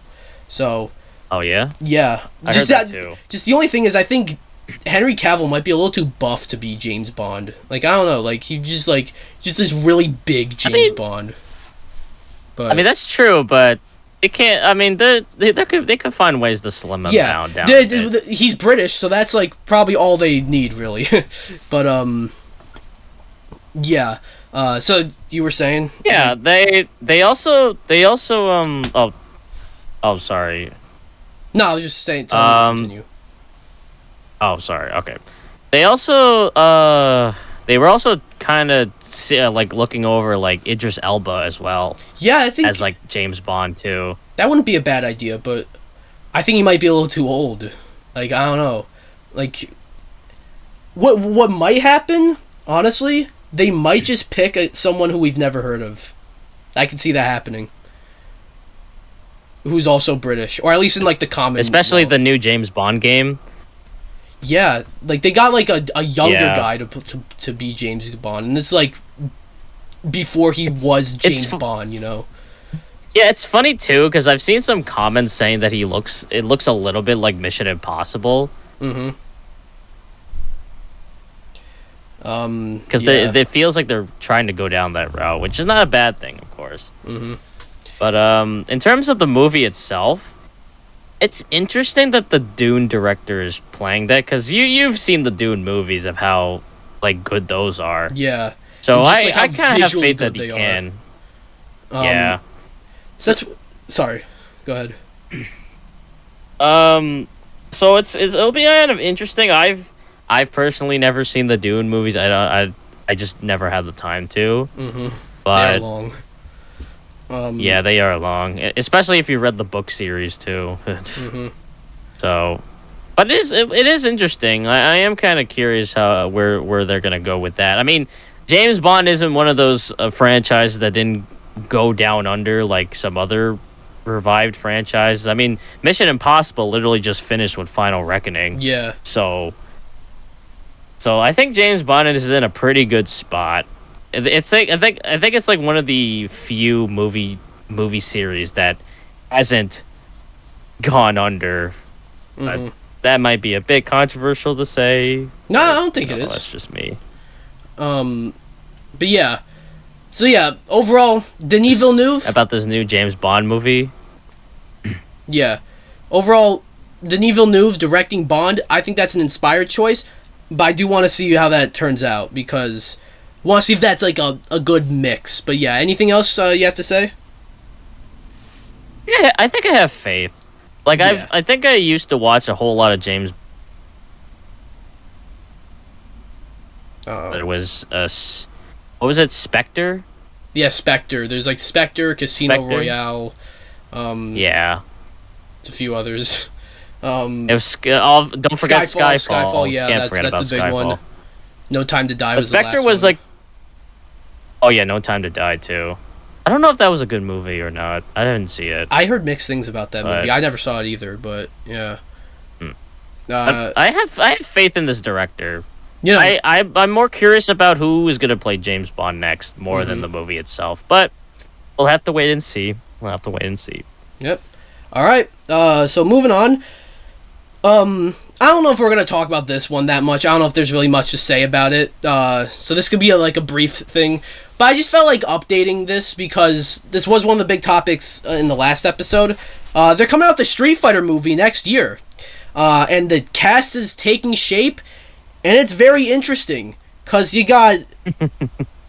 Speaker 1: So.
Speaker 2: Oh yeah.
Speaker 1: Yeah.
Speaker 2: I heard that too.
Speaker 1: Just the only thing is, I think Henry Cavill might be a little too buff to be James Bond. I don't know. He just this really big James Bond. But
Speaker 2: that's true, but They can't. I mean, they could find ways to slim him down.
Speaker 1: He's British, so that's like probably all they need, really. But yeah. So you were saying?
Speaker 2: Yeah, they also sorry.
Speaker 1: No, I was just saying. Continue.
Speaker 2: Oh, sorry. Okay. They also they were also kind of like looking over like Idris Elba as well.
Speaker 1: Yeah, I think
Speaker 2: as like James Bond too.
Speaker 1: That wouldn't be a bad idea, but I think he might be a little too old. Like, I don't know. Like, what might happen? Honestly, they might just pick someone who we've never heard of. I can see that happening. Who's also British, or at least in like the common.
Speaker 2: Especially the new James Bond game.
Speaker 1: Yeah, like they got like a younger guy to be James Bond, and it's like before he was James Bond, you know.
Speaker 2: Yeah, it's funny too because I've seen some comments saying that it looks a little bit like Mission Impossible.
Speaker 1: Mm-hmm.
Speaker 2: Because it feels like they're trying to go down that route, which is not a bad thing, of course.
Speaker 1: Mm-hmm.
Speaker 2: But in terms of the movie itself, it's interesting that the Dune director is playing that because you've seen the Dune movies of how like good those are.
Speaker 1: Yeah.
Speaker 2: So I kind of have faith that he can. Yeah.
Speaker 1: So that's sorry. Go ahead.
Speaker 2: So it'll be kind of interesting. I've personally never seen the Dune movies. I just never had the time to.
Speaker 1: Mm-hmm.
Speaker 2: But
Speaker 1: they're long.
Speaker 2: Yeah, they are long, especially if you read the book series too.
Speaker 1: Mm-hmm.
Speaker 2: So, but it is interesting. I am kind of curious where they're gonna go with that. I mean, James Bond isn't one of those franchises that didn't go down under like some other revived franchises. I mean, Mission Impossible literally just finished with Final Reckoning.
Speaker 1: Yeah.
Speaker 2: So I think James Bond is in a pretty good spot. It's like I think it's like one of the few movie series that hasn't gone under.
Speaker 1: Mm-hmm.
Speaker 2: That might be a bit controversial to say.
Speaker 1: No, I don't think it is.
Speaker 2: That's just me.
Speaker 1: But yeah. So yeah, overall, Denis Villeneuve
Speaker 2: about this new James Bond movie.
Speaker 1: Yeah, overall, Denis Villeneuve directing Bond. I think that's an inspired choice, but I do want to see how that turns out because. Want to see if that's like a good mix. But yeah, anything else you have to say?
Speaker 2: Yeah, I think I have faith. Like I think I used to watch a whole lot of James. It was what was it, Spectre?
Speaker 1: Yeah, Spectre. There's like Spectre, Casino Royale.
Speaker 2: Yeah.
Speaker 1: It's a few others.
Speaker 2: It was don't forget Skyfall.
Speaker 1: Skyfall, yeah, that's a big one. No Time to Die was the last one.
Speaker 2: Spectre was like. Oh yeah, No Time to Die too. I don't know if that was a good movie or not. I didn't see it.
Speaker 1: I heard mixed things about that movie. I never saw it either, but yeah.
Speaker 2: I have faith in this director.
Speaker 1: You know,
Speaker 2: I'm more curious about who is going to play James Bond next, more than the movie itself. But we'll have to wait and see.
Speaker 1: Yep. All right. So moving on. I don't know if we're going to talk about this one that much. I don't know if there's really much to say about it. So this could be a brief thing. But I just felt like updating this because this was one of the big topics in the last episode. They're coming out with the Street Fighter movie next year. And the cast is taking shape. And it's very interesting. Because you got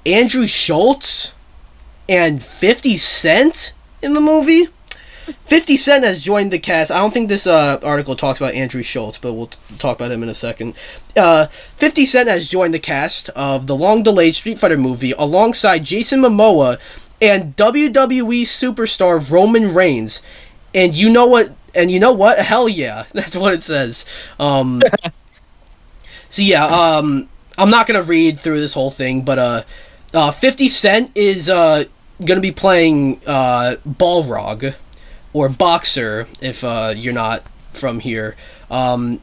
Speaker 1: Andrew Schultz and 50 Cent in the movie. 50 Cent has joined the cast. I don't think this article talks about Andrew Schultz, but we'll talk about him in a second. 50 Cent has joined the cast of the long-delayed Street Fighter movie alongside Jason Momoa and WWE superstar Roman Reigns. And you know what? Hell yeah. That's what it says. So yeah, I'm not going to read through this whole thing, but 50 Cent is going to be playing Balrog. Or Boxer, if you're not from here. And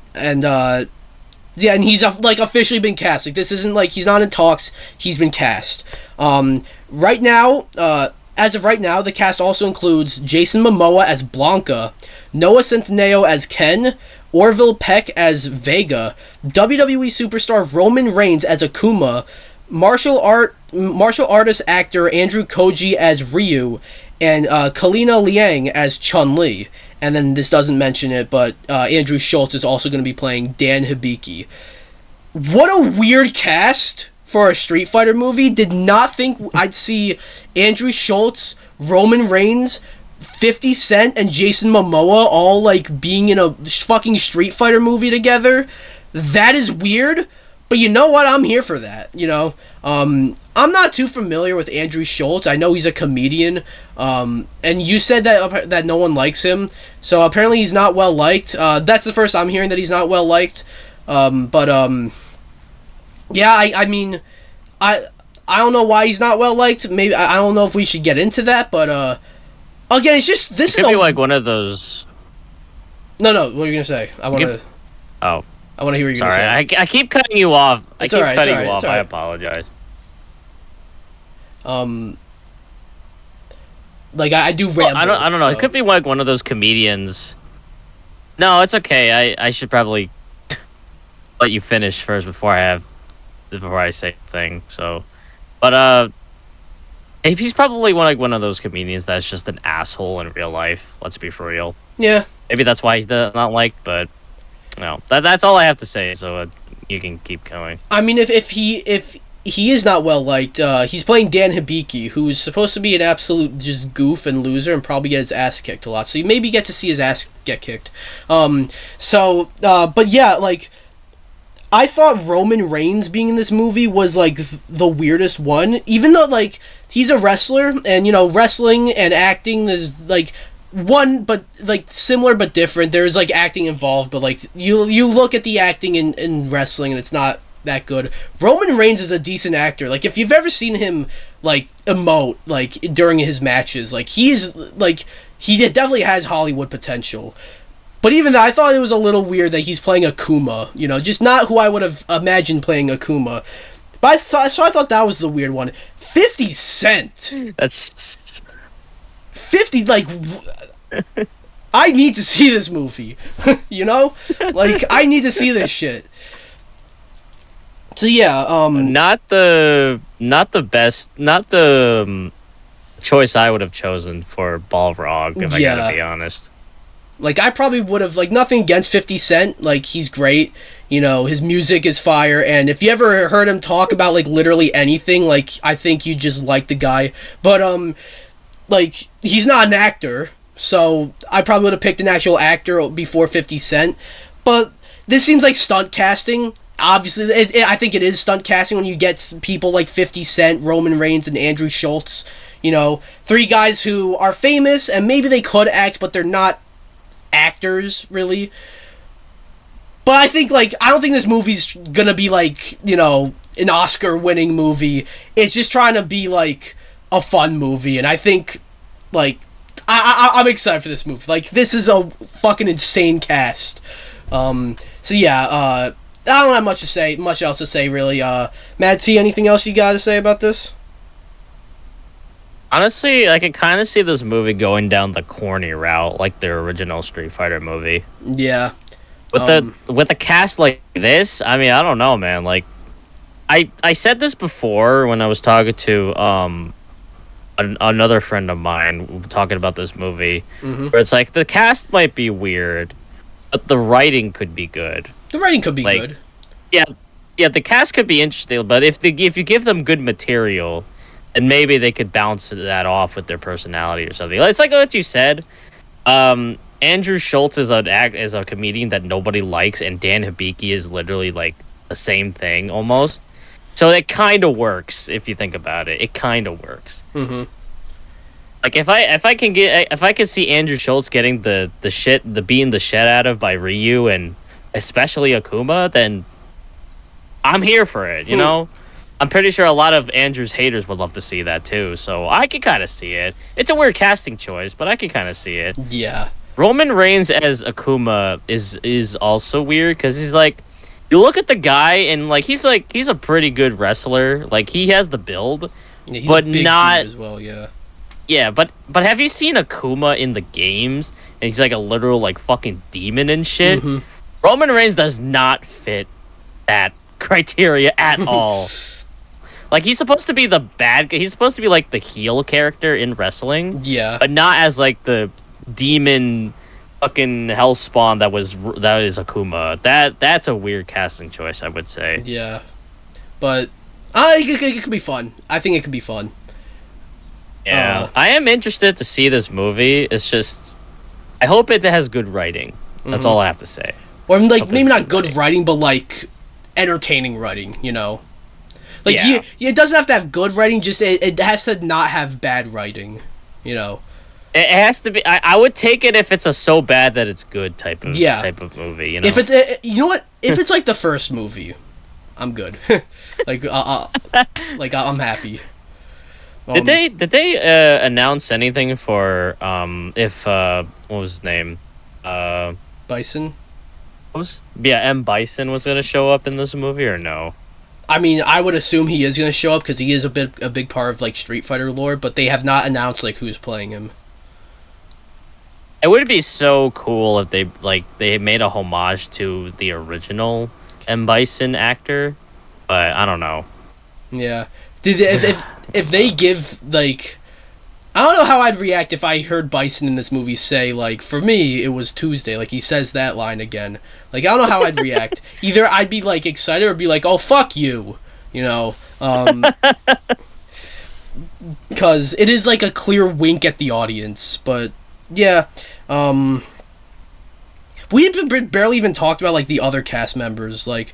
Speaker 1: he's officially been cast. Like, this isn't like he's not in talks. He's been cast. Right now, as of right now, the cast also includes Jason Momoa as Blanca, Noah Centineo as Ken, Orville Peck as Vega, WWE superstar Roman Reigns as Akuma, martial art martial artist actor Andrew Koji as Ryu, and Kalina Liang as Chun-Li. And then this doesn't mention it, but Andrew Schultz is also going to be playing Dan Hibiki. What a weird cast for a Street Fighter movie. Did not think I'd see Andrew Schultz, Roman Reigns, 50 Cent, and Jason Momoa all like being in a fucking Street Fighter movie together. That is weird, but you know what? I'm here for that, you know? I'm not too familiar with Andrew Schultz. I know he's a comedian, and you said that no one likes him, so apparently he's not well liked. That's the first I'm hearing that he's not well liked. Yeah, I mean, I don't know why he's not well liked. Maybe I don't know if we should get into that, but again, it's just this
Speaker 2: it could be like one of those.
Speaker 1: No, what are you gonna say? I want to.
Speaker 2: Oh,
Speaker 1: I want to hear what you're gonna
Speaker 2: sorry.
Speaker 1: say.
Speaker 2: I keep cutting you off.
Speaker 1: It's all right.
Speaker 2: I apologize.
Speaker 1: Like I do ramble.
Speaker 2: I don't know.
Speaker 1: So.
Speaker 2: It could be like one of those comedians. No, it's okay. I should probably let you finish first before I say the thing. So, but he's probably one of those comedians that's just an asshole in real life. Let's be for real.
Speaker 1: Yeah.
Speaker 2: Maybe that's why he's not liked, but no. That's all I have to say. So you can keep going.
Speaker 1: I mean, if he is not well liked, he's playing Dan Hibiki, who's supposed to be an absolute just goof and loser and probably get his ass kicked a lot. So you maybe get to see his ass get kicked. But yeah, like, I thought Roman Reigns being in this movie was, like, the weirdest one. Even though, like, he's a wrestler, and, you know, wrestling and acting is, like, one, but, like, similar but different. There's, like, acting involved, but, like, you look at the acting in wrestling, and it's not that good. Roman Reigns is a decent actor. Like, if you've ever seen him, like, emote, like, during his matches, like, he definitely has Hollywood potential. But even that, I thought it was a little weird that he's playing Akuma, you know, just not who I would have imagined playing Akuma. But so I thought that was the weird one. 50 Cent!
Speaker 2: That's...
Speaker 1: 50, like... I need to see this movie, you know? Like, I need to see this shit. So yeah,
Speaker 2: Not the choice I would have chosen for Balrog, if I gotta be honest.
Speaker 1: Like, I probably would have, like, nothing against 50 Cent. Like, he's great. You know, his music is fire. And if you ever heard him talk about, like, literally anything, like, I think you just like the guy. But, like, he's not an actor. So, I probably would have picked an actual actor before 50 Cent. But this seems like stunt casting. Obviously, I think it is stunt casting when you get people like 50 Cent, Roman Reigns, and Andrew Schultz. You know, three guys who are famous, and maybe they could act, but they're not actors, really. But I think, like, I don't think this movie's gonna be, like, you know, an Oscar-winning movie. It's just trying to be, like, a fun movie, and I think, like, I'm excited for this movie. Like, this is a fucking insane cast. So yeah, I don't have much else to say, really. MadT, anything else you gotta say about this?
Speaker 2: Honestly, I can kind of see this movie going down the corny route, like the original Street Fighter movie.
Speaker 1: Yeah.
Speaker 2: With a cast like this, I mean, I don't know, man. Like, I said this before when I was talking to another friend of mine talking about this movie, where it's like the cast might be weird, but the writing could be good.
Speaker 1: The writing could be good.
Speaker 2: Yeah, the cast could be interesting, but if you give them good material, and maybe they could bounce that off with their personality or something. It's like what you said. Andrew Schultz is a comedian that nobody likes, and Dan Hibiki is literally like the same thing almost. So it kind of works if you think about it. It kind of works.
Speaker 1: Mm-hmm.
Speaker 2: Like if I can see Andrew Schultz getting the beating the shit out of by Ryu and especially Akuma, then I'm here for it. You know. I'm pretty sure a lot of Andrew's haters would love to see that too, so I can kind of see it. It's a weird casting choice, but I can kind of see it.
Speaker 1: Yeah.
Speaker 2: Roman Reigns as Akuma is also weird because he's like, you look at the guy and like he's a pretty good wrestler. Like he has the build,
Speaker 1: yeah, he's
Speaker 2: but
Speaker 1: a big
Speaker 2: not
Speaker 1: dude as well. Yeah.
Speaker 2: Yeah, but have you seen Akuma in the games? And he's like a literal like fucking demon and shit.
Speaker 1: Mm-hmm.
Speaker 2: Roman Reigns does not fit that criteria at all. Like, he's supposed to be the bad guy. He's supposed to be, like, the heel character in wrestling.
Speaker 1: Yeah.
Speaker 2: But not as, like, the demon fucking hellspawn that is Akuma. That's a weird casting choice, I would say.
Speaker 1: Yeah. But it could be fun. I think it could be fun.
Speaker 2: Yeah. I am interested to see this movie. It's just, I hope it has good writing. That's all I have to say.
Speaker 1: Or, like, maybe not good writing, but, like, entertaining writing, you know? Like, it doesn't have to have good writing, just it has to not have bad writing, you know?
Speaker 2: It has to be. I would take it if it's a so bad that it's good type of movie, you know?
Speaker 1: If it's, you know what? If it's, like, the first movie, I'm good. Like, I'm happy.
Speaker 2: Did they announce anything for if what was his name?
Speaker 1: Bison?
Speaker 2: M. Bison was gonna show up in this movie or no?
Speaker 1: I mean, I would assume he is gonna show up because he is a big part of, like, Street Fighter lore, but they have not announced, like, who's playing him.
Speaker 2: It would be so cool if they made a homage to the original M. Bison actor, but I don't know.
Speaker 1: Yeah. If they give, like, I don't know how I'd react if I heard Bison in this movie say, like, for me, it was Tuesday. Like, he says that line again. Like, I don't know how I'd react. Either I'd be, like, excited or be like, oh, fuck you. You know? Because it is, like, a clear wink at the audience. But, yeah. We barely even talked about, like, the other cast members. Like,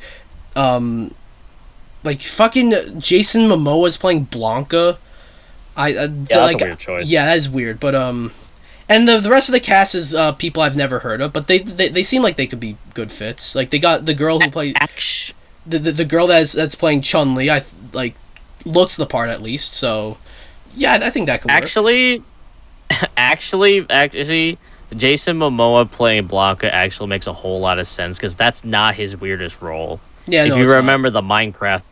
Speaker 1: fucking Jason Momoa's playing Blanca.
Speaker 2: That's a weird choice.
Speaker 1: Yeah, that is weird. But and the rest of the cast is people I've never heard of, but they seem like they could be good fits. Like, they got the girl who plays the girl that's playing Chun-Li. Looks the part at least. So yeah, I think that could work.
Speaker 2: Actually, Jason Momoa playing Blanca actually makes a whole lot of sense because that's not his weirdest role.
Speaker 1: Yeah,
Speaker 2: if you remember the Minecraft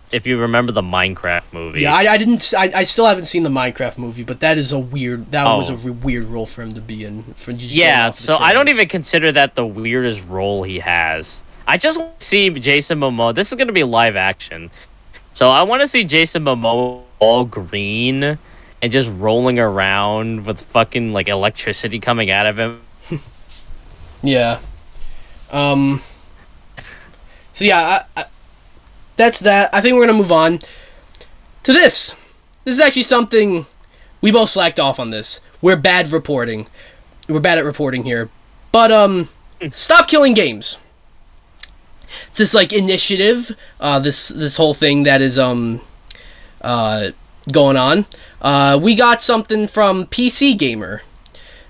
Speaker 2: movie.
Speaker 1: Yeah, I didn't. I still haven't seen the Minecraft movie, but that is a weird. That was a weird role for him to be in.
Speaker 2: So I don't even consider that the weirdest role he has. I just want to see Jason Momoa. This is going to be live action, so I want to see Jason Momoa all green and just rolling around with fucking, like, electricity coming out of him.
Speaker 1: Yeah. So yeah, that's that. I think we're gonna move on to this. This is actually something we both slacked off on. This we're bad at reporting here, but stop killing games. It's this, like, initiative, this whole thing that is going on. We got something from PC Gamer.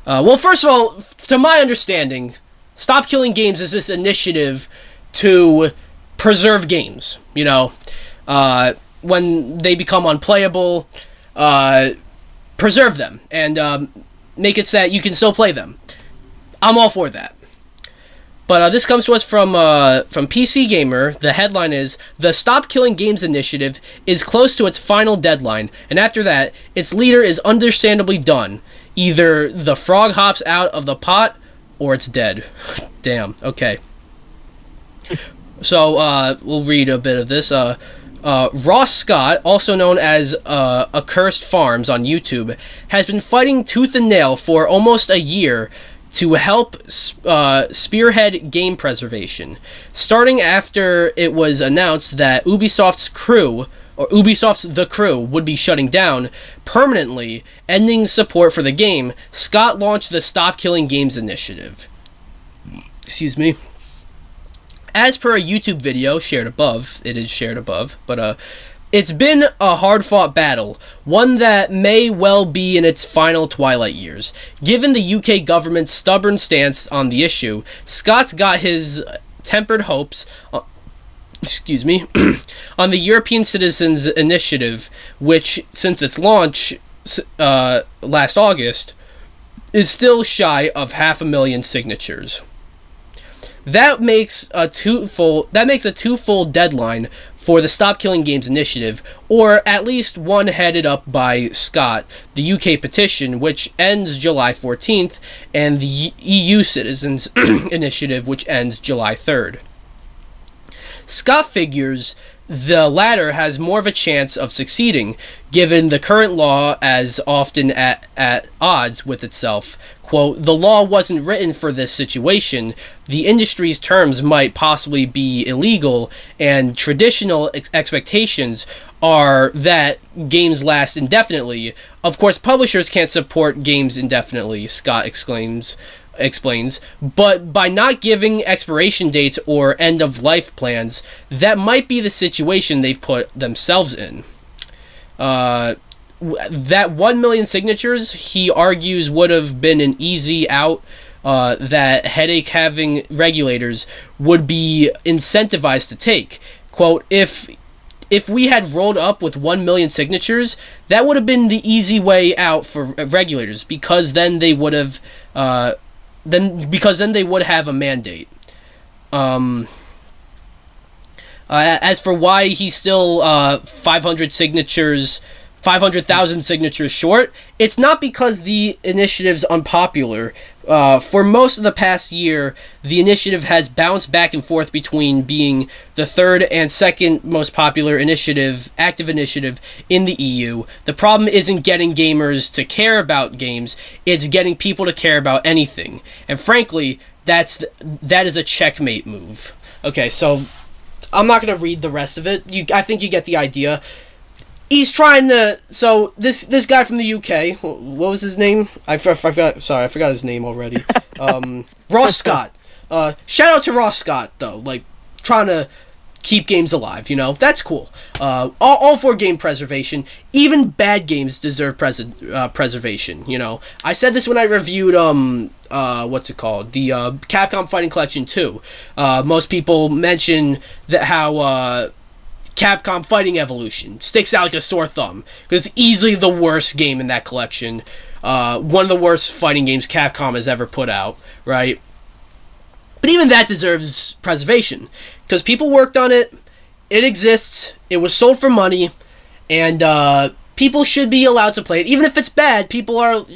Speaker 1: Well, first of all, to my understanding, Stop Killing Games is this initiative to preserve games, you know, when they become unplayable, preserve them and make it so that you can still play them. I'm all for that. But this comes to us from PC Gamer. The headline is, "The Stop Killing Games initiative is close to its final deadline, and after that, its leader is understandably done. Either the frog hops out of the pot, or it's dead." Damn, okay. So, we'll read a bit of this. Ross Scott, also known as Accursed Farms on YouTube, has been fighting tooth and nail for almost a year to help spearhead game preservation, starting after it was announced that Ubisoft's The Crew would be shutting down permanently, ending support for the game. Scott launched the Stop Killing Games initiative. Excuse me. As per a YouTube video shared above, it is shared above, but it's been a hard-fought battle, one that may well be in its final twilight years. Given the UK government's stubborn stance on the issue, Scott's got his tempered hopes on the European Citizens Initiative, which, since its launch last August, is still shy of 500,000 signatures. That makes a twofold deadline for the Stop Killing Games initiative, or at least one headed up by Scott, the UK petition, which ends July 14th, and the EU Citizens Initiative, which ends July 3rd. Scott figures the latter has more of a chance of succeeding, given the current law as often at odds with itself. Quote, the law wasn't written for this situation. The industry's terms might possibly be illegal, and traditional expectations are that games last indefinitely. Of course, publishers can't support games indefinitely, Scott explains, but by not giving expiration dates or end of life plans, that might be the situation they've put themselves in. That 1 million signatures, he argues, would have been an easy out that headache-having regulators would be incentivized to take. Quote, if we had rolled up with 1 million signatures, that would have been the easy way out for regulators, because then they would have then they would have a mandate. As for why he's still 500,000 signatures short, it's not because the initiative's unpopular. For most of the past year, the initiative has bounced back and forth between being the third and second most popular active initiative in the EU. The problem isn't getting gamers to care about games, it's getting people to care about anything. And frankly, that is a checkmate move. Okay, so I'm not going to read the rest of it. I think you get the idea. He's trying to... So, this guy from the UK... What was his name? I forgot... Sorry, I forgot his name already. Ross Scott. Shout out to Ross Scott, though. Like, trying to keep games alive, you know? That's cool. All for game preservation. Even bad games deserve preservation, you know? I said this when I reviewed... what's it called? The Capcom Fighting Collection 2. Most people mention that how... Capcom Fighting Evolution sticks out like a sore thumb because it's easily the worst game in that collection. One of the worst fighting games Capcom has ever put out, right? But even that deserves preservation because people worked on it. It exists. It was sold for money, and people should be allowed to play it. Even if it's bad,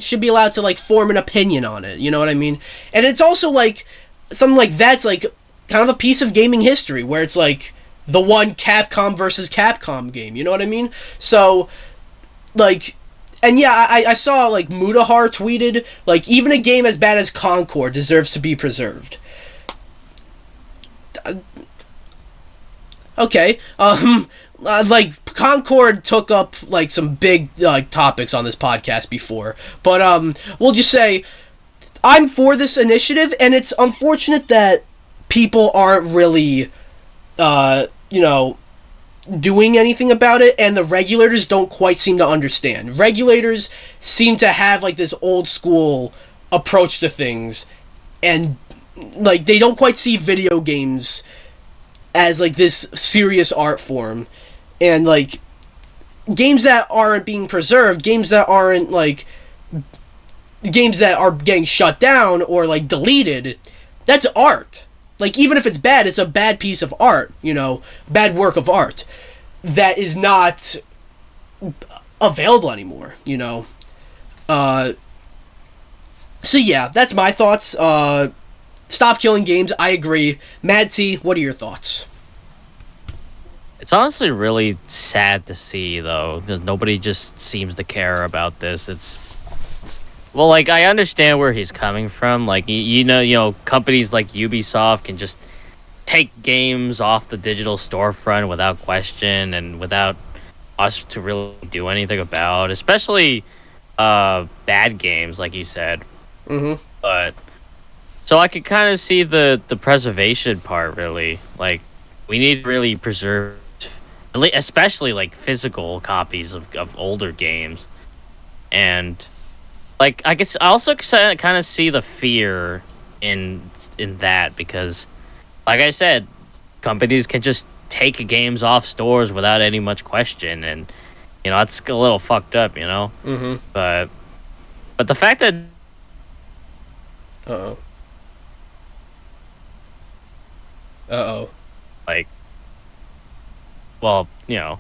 Speaker 1: should be allowed to like form an opinion on it. You know what I mean? And it's also like something like that's like kind of a piece of gaming history where it's like the one Capcom versus Capcom game, you know what I mean? So, like, and yeah, I saw, like, Mutahar tweeted, like, even a game as bad as Concord deserves to be preserved. Okay, like, Concord took up, like, some big, topics on this podcast before, but, we'll just say, I'm for this initiative, and it's unfortunate that people aren't really, you know, doing anything about it, and the regulators don't quite seem to understand. Regulators seem to have, like, this old school approach to things, and, like, they don't quite see video games as, like, this serious art form. And, like, games that aren't being preserved, games that aren't, like, games that are getting shut down or, like, deleted, that's art. Like, even if it's bad, it's a bad piece of art, you know, bad work of art that is not available anymore, you know. So yeah, that's my thoughts. Stop killing games, I agree. MadT, what are your thoughts?
Speaker 2: It's honestly really sad to see, though, because nobody just seems to care about this. Well, like, I understand where he's coming from. Like, you know, companies like Ubisoft can just take games off the digital storefront without question and without us to really do anything about, especially bad games, like you said.
Speaker 1: Mm-hmm.
Speaker 2: But so I could kind of see the preservation part, really. Like, we need to really preserve, especially, like, physical copies of older games. And... like, I guess I also kind of see the fear in that because, like I said, companies can just take games off stores without any much question, and you know it's a little fucked up, you know.
Speaker 1: Mm-hmm.
Speaker 2: But the fact that like, well, you know,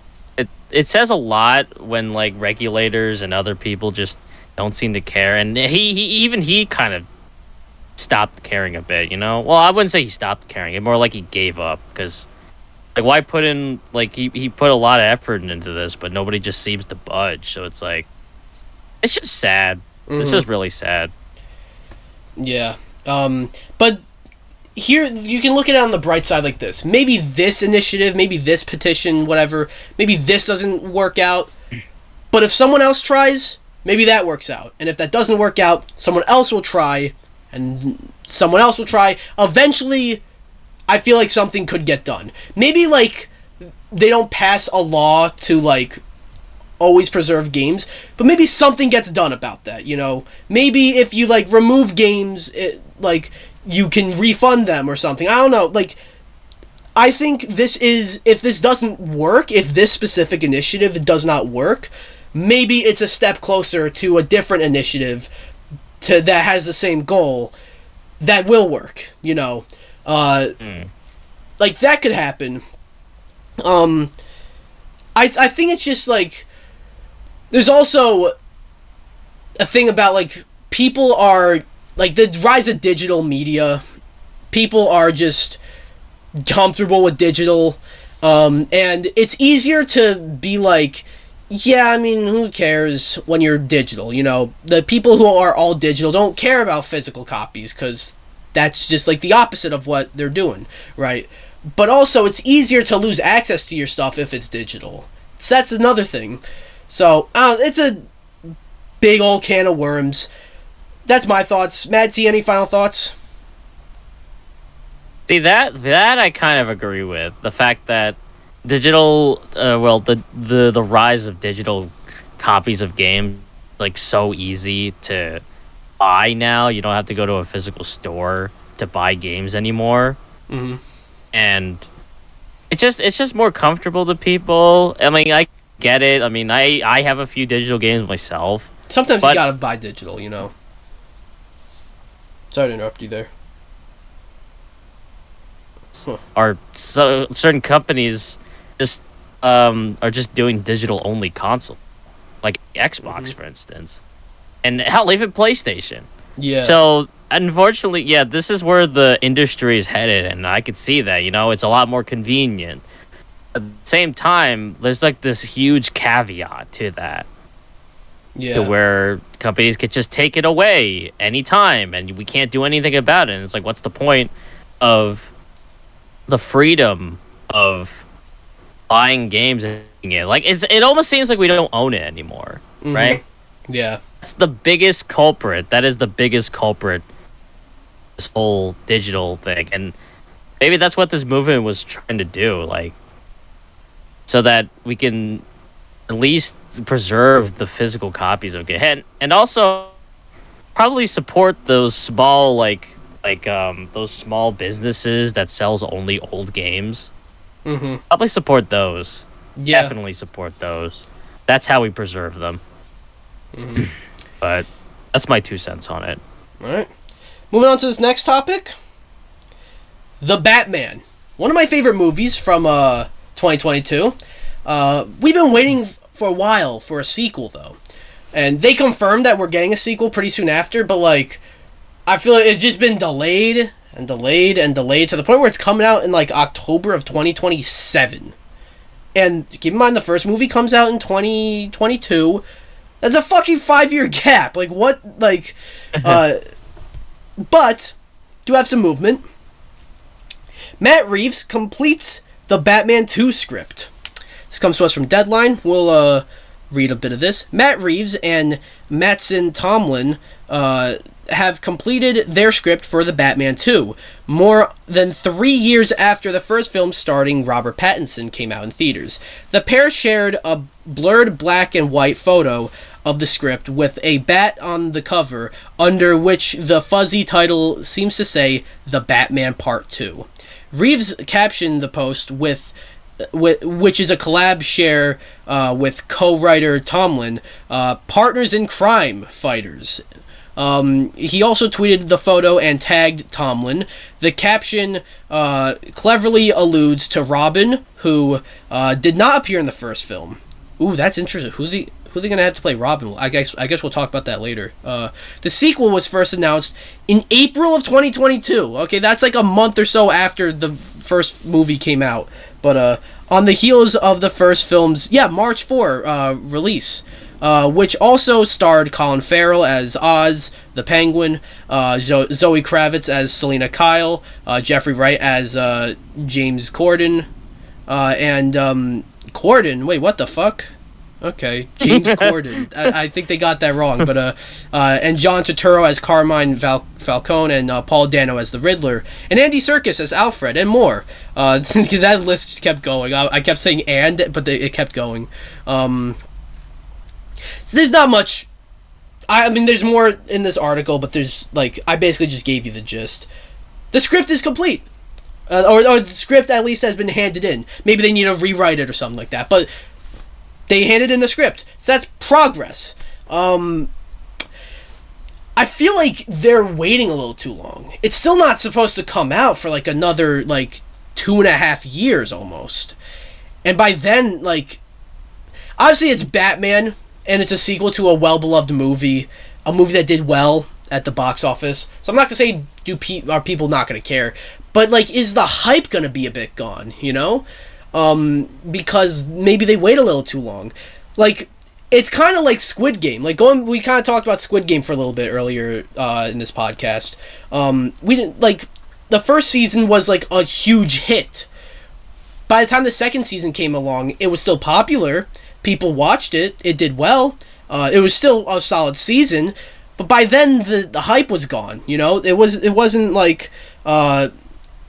Speaker 2: it says a lot when like regulators and other people just don't seem to care, and he kind of stopped caring a bit, you know. Well, I wouldn't say he stopped caring; it more like he gave up because Like, why put in, like, he put a lot of effort into this, but nobody just seems to budge. So it's like, it's just sad. It's just really sad.
Speaker 1: Yeah. But here, you can look at it on the bright side like this. Maybe this initiative, maybe this petition, whatever, maybe this doesn't work out. But if someone else tries, maybe that works out. And if that doesn't work out, someone else will try, and someone else will try. Eventually, I feel like something could get done. Maybe, like, they don't pass a law to, like, always preserve games, but maybe something gets done about that, you know? Maybe if you, like, remove games, like, you can refund them or something. I don't know. Like, I think this is, if this doesn't work, if this specific initiative does not work, maybe it's a step closer to a different initiative that has the same goal that will work, you know? Like, that could happen. I think it's just, like, there's also a thing about, like, people are, like, the rise of digital media, people are just comfortable with digital, and it's easier to be like, yeah, I mean, who cares when you're digital, you know? The people who are all digital don't care about physical copies, because that's just, like, the opposite of what they're doing, right? But also, it's easier to lose access to your stuff if it's digital. So that's another thing. So, it's a big old can of worms. That's my thoughts. MadT, any final thoughts?
Speaker 2: See, that I kind of agree with. The fact that digital, the rise of digital copies of games, like, so easy to buy now. You don't have to go to a physical store to buy games anymore.
Speaker 1: Mm-hmm.
Speaker 2: And it's just more comfortable to people. I mean, I get it. I mean, I have a few digital games myself.
Speaker 1: Sometimes you gotta buy digital, you know. Sorry to interrupt you there.
Speaker 2: Or so certain companies just are just doing digital only console, like Xbox, for instance, and hell, even PlayStation.
Speaker 1: Yeah.
Speaker 2: So unfortunately, yeah, this is where the industry is headed, and I could see that. You know, it's a lot more convenient. At the same time, there's like this huge caveat to that.
Speaker 1: Yeah.
Speaker 2: To where companies could just take it away anytime, and we can't do anything about it. And it's like, what's the point of the freedom of buying games and it? Like, it almost seems like we don't own it anymore, right?
Speaker 1: Yeah.
Speaker 2: That's the biggest culprit. That is the biggest culprit. This whole digital thing, and maybe that's what this movement was trying to do, like, so that we can at least preserve the physical copies of games, and also probably support those small, those small businesses that sells only old games. Probably support those.
Speaker 1: Yeah.
Speaker 2: Definitely support those. That's how we preserve them. But that's my 2 cents on it.
Speaker 1: All right. Moving on to this next topic. The Batman. One of my favorite movies from 2022. We've been waiting for a while for a sequel, though. And they confirmed that we're getting a sequel pretty soon after, but, like, I feel like it's just been delayed and delayed and delayed to the point where it's coming out in, like, October of 2027. And keep in mind, the first movie comes out in 2022. That's a fucking 5-year gap. Like, what? Like, but, do have some movement. Matt Reeves completes the Batman 2 script. This comes to us from Deadline. We'll read a bit of this. Matt Reeves and Mattson Tomlin have completed their script for the Batman 2, more than 3 years after the first film starring Robert Pattinson came out in theaters. The pair shared a blurred black and white photo of the script with a bat on the cover, under which the fuzzy title seems to say The Batman Part 2. Reeves captioned the post with which is a collab share with co-writer Tomlin, partners in crime fighters. He also tweeted the photo and tagged Tomlin. The caption cleverly alludes to Robin, who did not appear in the first film. Ooh, that's interesting. who are they gonna have to play Robin? I guess we'll talk about that later. The sequel was first announced in April of 2022. Okay, that's like a month or so after the first movie came out. But on the heels of the first film's March 4 release, which also starred Colin Farrell as Oz the Penguin, Zoe Kravitz as Selena Kyle, Jeffrey Wright as James Corden, and Corden. Wait, what the fuck? Okay, James Corden. I think they got that wrong, but and John Turturro as Carmine Falcone, and Paul Dano as the Riddler, and Andy Serkis as Alfred, and more. That list just kept going. I kept saying but it kept going. So there's not much. I mean, there's more in this article, but there's I basically just gave you the gist. The script is complete. Or the script at least has been handed in. Maybe they need to rewrite it or something like that, but they handed in the script, so that's progress. I feel like they're waiting a little too long. It's still not supposed to come out for another 2.5 years almost, and by then obviously it's Batman and it's a sequel to a well-beloved movie, a movie that did well at the box office. So I'm not gonna say are people not gonna care, but is the hype gonna be a bit gone? Because maybe they wait a little too long. It's kind of like Squid Game. We kind of talked about Squid Game for a little bit earlier in this podcast. We didn't the first season was a huge hit. By the time the second season came along, it was still popular. People watched it. It did well. It was still a solid season, but by then the hype was gone. It wasn't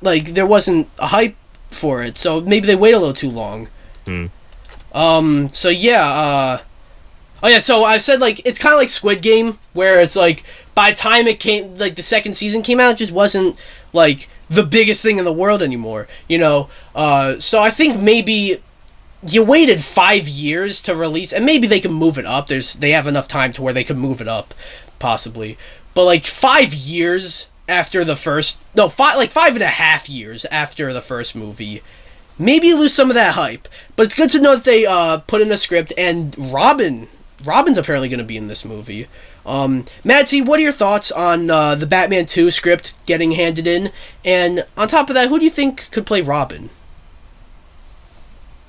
Speaker 1: there wasn't a hype for it, so maybe they wait a little too long. So I said it's kind of like Squid Game, where it's by the time it came, the second season came out, it just wasn't the biggest thing in the world anymore. So I think maybe you waited 5 years to release, and maybe they can move it up. They have enough time to where they could move it up, possibly. But 5 years after the first, 5.5 years after the first movie, maybe you lose some of that hype. But it's good to know that they put in a script, and Robin's apparently going to be in this movie. MadT, what are your thoughts on the Batman 2 script getting handed in? And on top of that, who do you think could play Robin?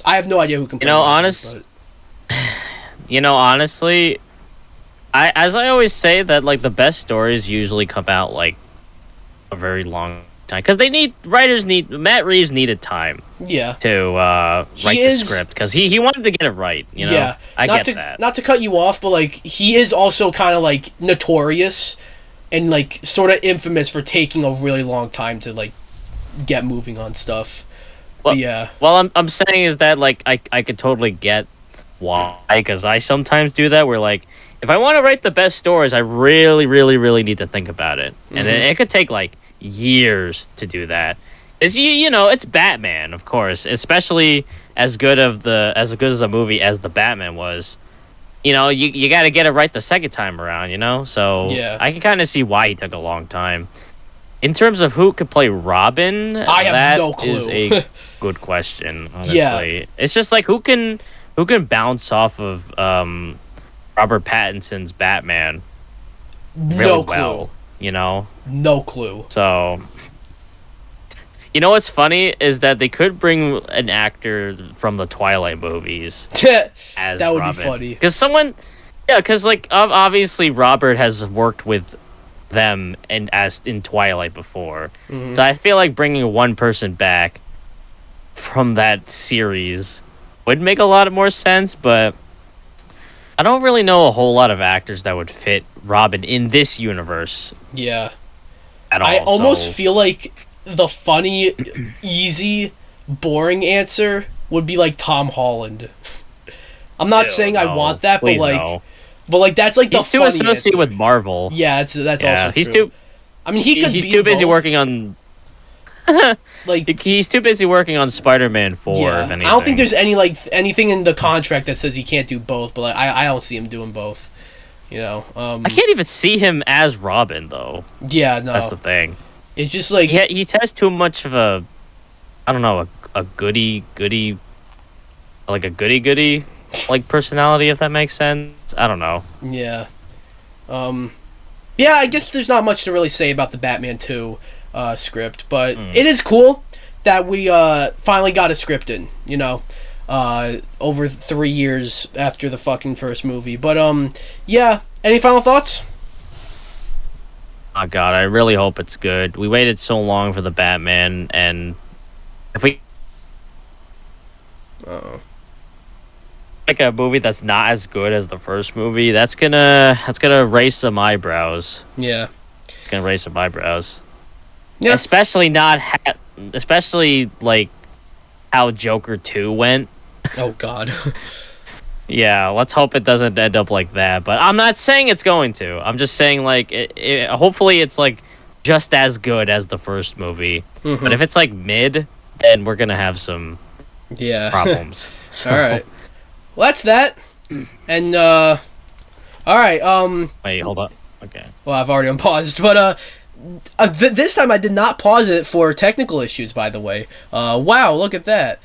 Speaker 1: I have no idea who can play Robin.
Speaker 2: Honestly, as I always say, that the best stories usually come out a very long time, because Matt Reeves needed time to write the script, because he wanted to get it right. I get that. Not
Speaker 1: to cut you off, but he is also kind of notorious and sort of infamous for taking a really long time to get moving on stuff.
Speaker 2: Well, I'm saying is that I could totally get why, because I sometimes do that, where if I want to write the best stories, I really, really, really need to think about it. Mm-hmm. And it could take years to do that. It's Batman, of course, especially as good as a movie as the Batman was. You got to get it right the second time around, so I can kind of see why he took a long time. In terms of who could play Robin,
Speaker 1: I have no clue.
Speaker 2: Is a good question, honestly. Yeah. It's just who can bounce off of Robert Pattinson's Batman really
Speaker 1: no clue.
Speaker 2: Well,
Speaker 1: No clue.
Speaker 2: So, what's funny is that they could bring an actor from the Twilight movies as
Speaker 1: that would
Speaker 2: Robin.
Speaker 1: Be funny.
Speaker 2: Because obviously Robert has worked with them in Twilight before. Mm-hmm. So I feel bringing one person back from that series would make a lot more sense, but I don't really know a whole lot of actors that would fit Robin in this universe.
Speaker 1: Yeah.
Speaker 2: At all.
Speaker 1: I almost feel the funny, easy, boring answer would be Tom Holland. I'm not saying I want that, but no. But that's the
Speaker 2: he's too associated
Speaker 1: answer.
Speaker 2: With Marvel.
Speaker 1: Yeah, that's also
Speaker 2: he's
Speaker 1: true.
Speaker 2: Too.
Speaker 1: I mean, he's
Speaker 2: too busy
Speaker 1: both.
Speaker 2: working on. He's too busy working on Spider-Man 4.
Speaker 1: Yeah,
Speaker 2: if anything.
Speaker 1: I don't think there's anything in the contract that says he can't do both. But I don't see him doing both. I
Speaker 2: can't even see him as Robin though.
Speaker 1: Yeah, no,
Speaker 2: that's the thing.
Speaker 1: It's just
Speaker 2: he has too much of a, I don't know, a goody, like personality, if that makes sense. I don't know.
Speaker 1: Yeah. Yeah, I guess there's not much to really say about the Batman 2 script, but it is cool that we finally got a script in, over 3 years after the fucking first movie. But yeah, any final thoughts?
Speaker 2: Oh god, I really hope it's good. We waited so long for the Batman, and if we make a movie that's not as good as the first movie, that's gonna raise some eyebrows.
Speaker 1: Yeah,
Speaker 2: it's gonna raise some eyebrows.
Speaker 1: Yeah,
Speaker 2: especially like how Joker 2 went.
Speaker 1: Oh god.
Speaker 2: Yeah, let's hope it doesn't end up like that. But I'm not saying it's going to. I'm just saying, like, hopefully it's, like, just as good as the first movie. Mm-hmm. But if it's, like, mid, then we're going to have some problems.
Speaker 1: So. All right. Well, that's that. And, all right,
Speaker 2: Wait, hold up. Okay.
Speaker 1: Well, I've already unpaused, but, this time I did not pause it for technical issues, by the way. Wow, look at that.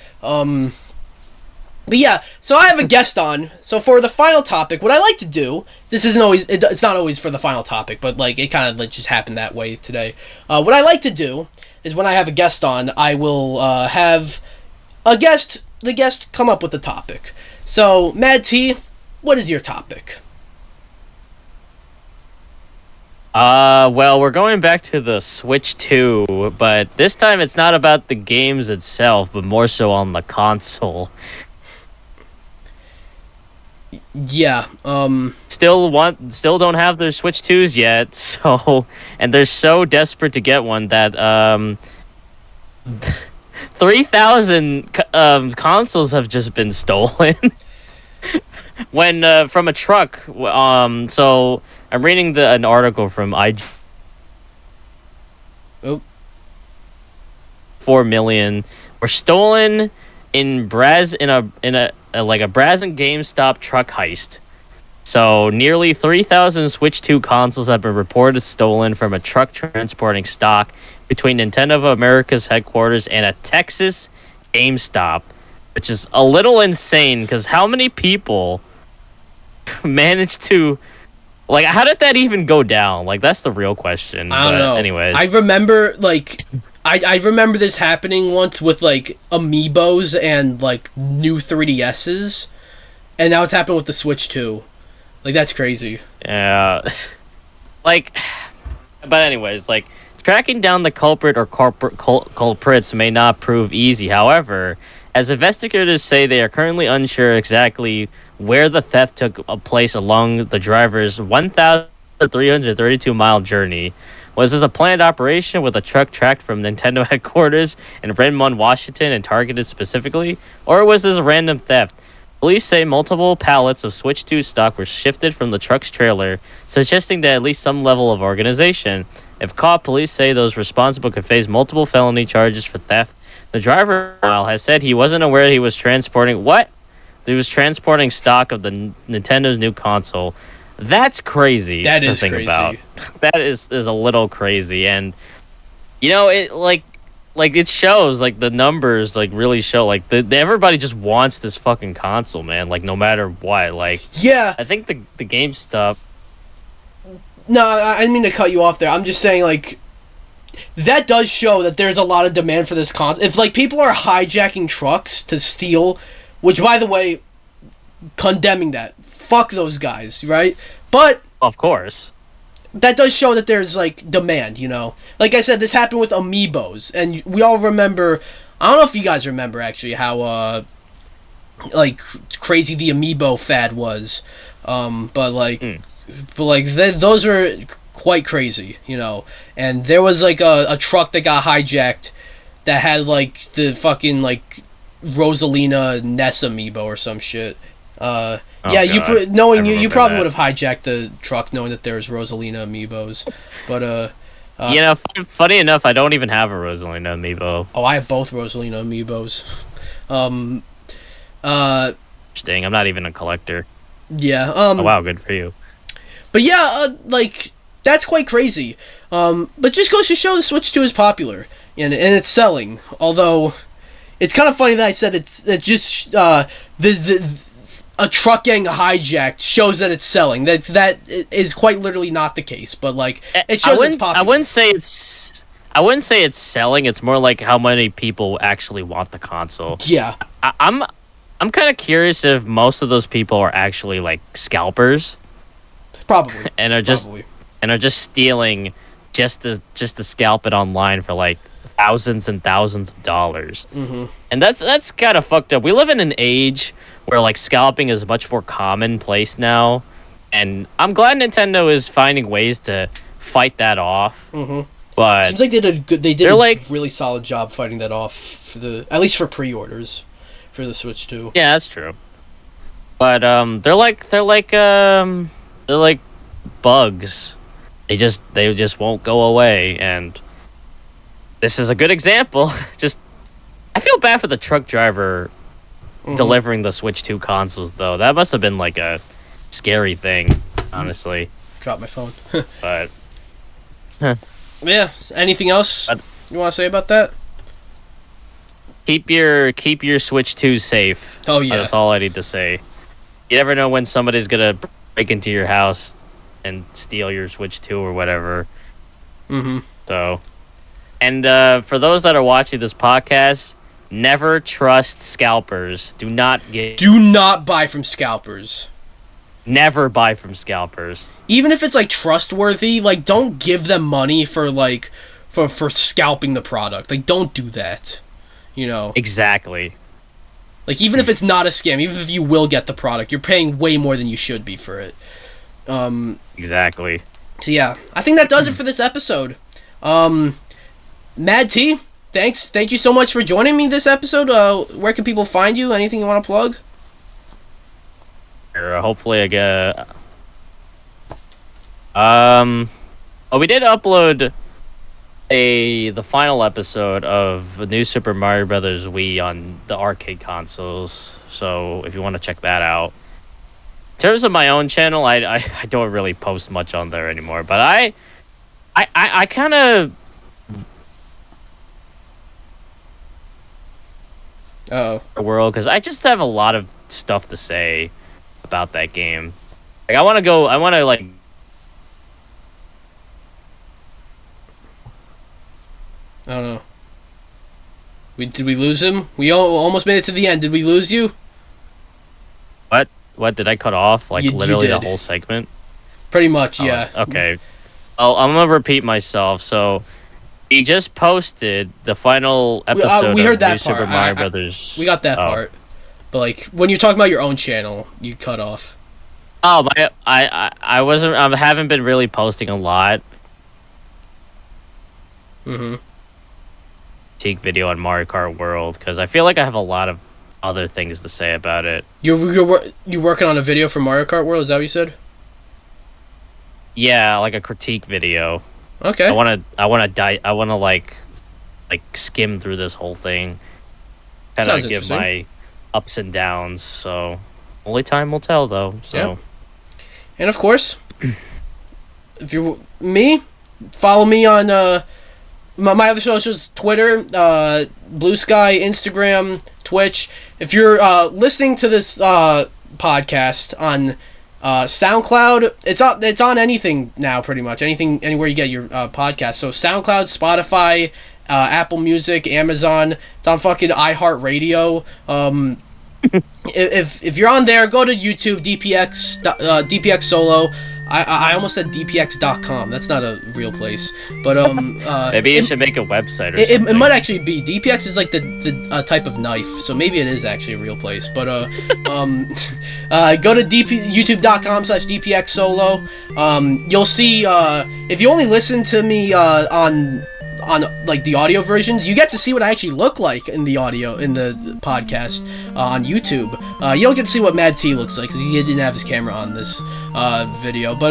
Speaker 1: But yeah, so I have a guest on. So for the final topic, what I like to do, this isn't always, it's not always for the final topic, but like it kind of like just happened that way today. What I like to do is when I have a guest on, I will have the guest come up with the topic. So MadT, what is your topic?
Speaker 2: Well, we're going back to the Switch 2, but this time it's not about the games itself, but more so on the console.
Speaker 1: Yeah,
Speaker 2: still don't have their Switch 2s yet, so, and they're so desperate to get one that 3,000 consoles have just been stolen when from a truck. So I'm reading an article from HIJACKED. 4 million were stolen in a Brazen GameStop truck heist. So nearly 3,000 Switch 2 consoles have been reported stolen from a truck transporting stock between Nintendo of America's headquarters and a Texas GameStop, which is a little insane because how many people managed to, like, how did that even go down? Like, that's the real question.
Speaker 1: I don't know.
Speaker 2: Anyways,
Speaker 1: I remember, like, I remember this happening once with, like, Amiibos and, like, new 3DSs, and now it's happened with the Switch 2. Like, that's crazy.
Speaker 2: Yeah. Like, but anyways, like, tracking down the culprit or culprits may not prove easy. However, as investigators say, they are currently unsure exactly where the theft took place along the driver's 1,332-mile journey. Was this a planned operation with a truck tracked from Nintendo headquarters in Redmond, Washington, and targeted specifically? Or was this a random theft? Police say multiple pallets of Switch 2 stock were shifted from the truck's trailer, suggesting that at least some level of organization. If caught, police say those responsible could face multiple felony charges for theft. The driver, meanwhile, has said he wasn't aware he was transporting... What? He was transporting stock of the Nintendo's new console. That's crazy.
Speaker 1: That is crazy.
Speaker 2: About. That is a little crazy, and it like it shows, like, the numbers like really show, like, everybody just wants this fucking console, man. Like, no matter what, like,
Speaker 1: yeah.
Speaker 2: I think the game stuff.
Speaker 1: No, I didn't mean to cut you off there. I'm just saying, like, that does show that there's a lot of demand for this console. If, like, people are hijacking trucks to steal, which, by the way, condemning that. Fuck those guys, right? But
Speaker 2: of course,
Speaker 1: that does show that there's, like, demand, Like I said, this happened with Amiibos, and we all remember, I don't know if you guys remember, actually, how, like, crazy the Amiibo fad was, those are quite crazy, and there was, like, a truck that got hijacked that had, like, the fucking, like, Rosalina Ness Amiibo or some shit. You probably would have hijacked the truck knowing that there was Rosalina Amiibos, but
Speaker 2: funny enough, I don't even have a Rosalina Amiibo.
Speaker 1: Oh, I have both Rosalina Amiibos.
Speaker 2: Interesting. I'm not even a collector.
Speaker 1: Yeah.
Speaker 2: Oh, wow, good for you.
Speaker 1: But yeah, like, that's quite crazy. But just goes to show the Switch 2 is popular and it's selling. Although it's kind of funny that I said it's just a truck getting hijacked shows that it's selling. That is quite literally not the case, but like it shows it's popular.
Speaker 2: I wouldn't say it's selling. It's more like how many people actually want the console.
Speaker 1: Yeah.
Speaker 2: I'm kind of curious if most of those people are actually like scalpers.
Speaker 1: Probably.
Speaker 2: And are just stealing just to scalp it online for like thousands and thousands of dollars.
Speaker 1: Mm-hmm.
Speaker 2: And that's kind of fucked up. We live in an age where like scalping is much more commonplace now, and I'm glad Nintendo is finding ways to fight that off.
Speaker 1: Mm-hmm.
Speaker 2: But
Speaker 1: seems like they did a really solid job fighting that off for at least for pre-orders for the Switch 2.
Speaker 2: Yeah, that's true. But they're like bugs. They just won't go away, and this is a good example. Just I feel bad for the truck driver delivering the Switch 2 consoles, though. That must have been like a scary thing, honestly.
Speaker 1: Drop my phone.
Speaker 2: But
Speaker 1: yeah, anything else you want to say about that?
Speaker 2: Keep your Switch 2 safe.
Speaker 1: Oh yeah,
Speaker 2: that's all I need to say. You never know when somebody's gonna break into your house and steal your Switch 2 or whatever.
Speaker 1: Mm-hmm.
Speaker 2: So, and for those that are watching this podcast, never trust scalpers. Do not
Speaker 1: buy from scalpers.
Speaker 2: Never buy from scalpers.
Speaker 1: Even if it's like trustworthy, like don't give them money for like for scalping the product. Like don't do that. You know.
Speaker 2: Exactly.
Speaker 1: Like even if it's not a scam, even if you will get the product, you're paying way more than you should be for it.
Speaker 2: Exactly.
Speaker 1: So yeah, I think that does it for this episode. MadT, thank you so much for joining me this episode. Where can people find you? Anything you want to plug?
Speaker 2: Hopefully I get. We did upload the final episode of the new Super Mario Brothers Wii on the arcade consoles. So if you want to check that out. In terms of my own channel, I don't really post much on there anymore. But I kind of. World, because I just have a lot of stuff to say about that game. Like I want to like.
Speaker 1: I don't know. Did we lose him? We almost made it to the end. Did we lose you?
Speaker 2: What did I cut off? Like literally the whole segment?
Speaker 1: Pretty much, yeah.
Speaker 2: Okay. I'm gonna repeat myself. So, he just posted the final episode.
Speaker 1: We heard
Speaker 2: of
Speaker 1: that
Speaker 2: New
Speaker 1: part.
Speaker 2: Super Mario Brothers.
Speaker 1: We got that part. But like when you're talking about your own channel, you cut off.
Speaker 2: Oh, I wasn't. I haven't been really posting a lot.
Speaker 1: Mm-hmm.
Speaker 2: Critique video on Mario Kart World because I feel like I have a lot of other things to say about it.
Speaker 1: You're working on a video for Mario Kart World? Is that what you said?
Speaker 2: Yeah, like a critique video.
Speaker 1: Okay.
Speaker 2: I want to like skim through this whole thing. Kind of give my ups and downs. So only time will tell, though. So.
Speaker 1: Yeah. And of course, if you follow me on my other socials: Twitter, Blue Sky, Instagram, Twitch. If you're listening to this podcast on SoundCloud, it's on anything now, pretty much anywhere you get your podcast. So SoundCloud, Spotify, Apple Music, Amazon. It's on fucking iHeartRadio. If you're on there, go to YouTube, DPX Solo. I almost said DPX.com. That's not a real place, but
Speaker 2: maybe you should make a website or something.
Speaker 1: It might actually be. DPX is like the type of knife, so maybe it is actually a real place. But go to youtube.com/DPX Solo. You'll see if you only listen to me on like the audio versions, you get to see what I actually look like in the podcast on YouTube. You don't get to see what MadT looks like because he didn't have his camera on this video. But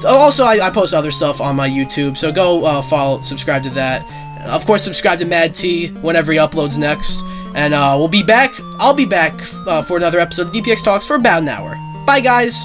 Speaker 1: also I post other stuff on my YouTube, so go subscribe to that. Of course, subscribe to MadT whenever he uploads next. And we'll be back. I'll be back for another episode of DPX Talks for about an hour. Bye, guys.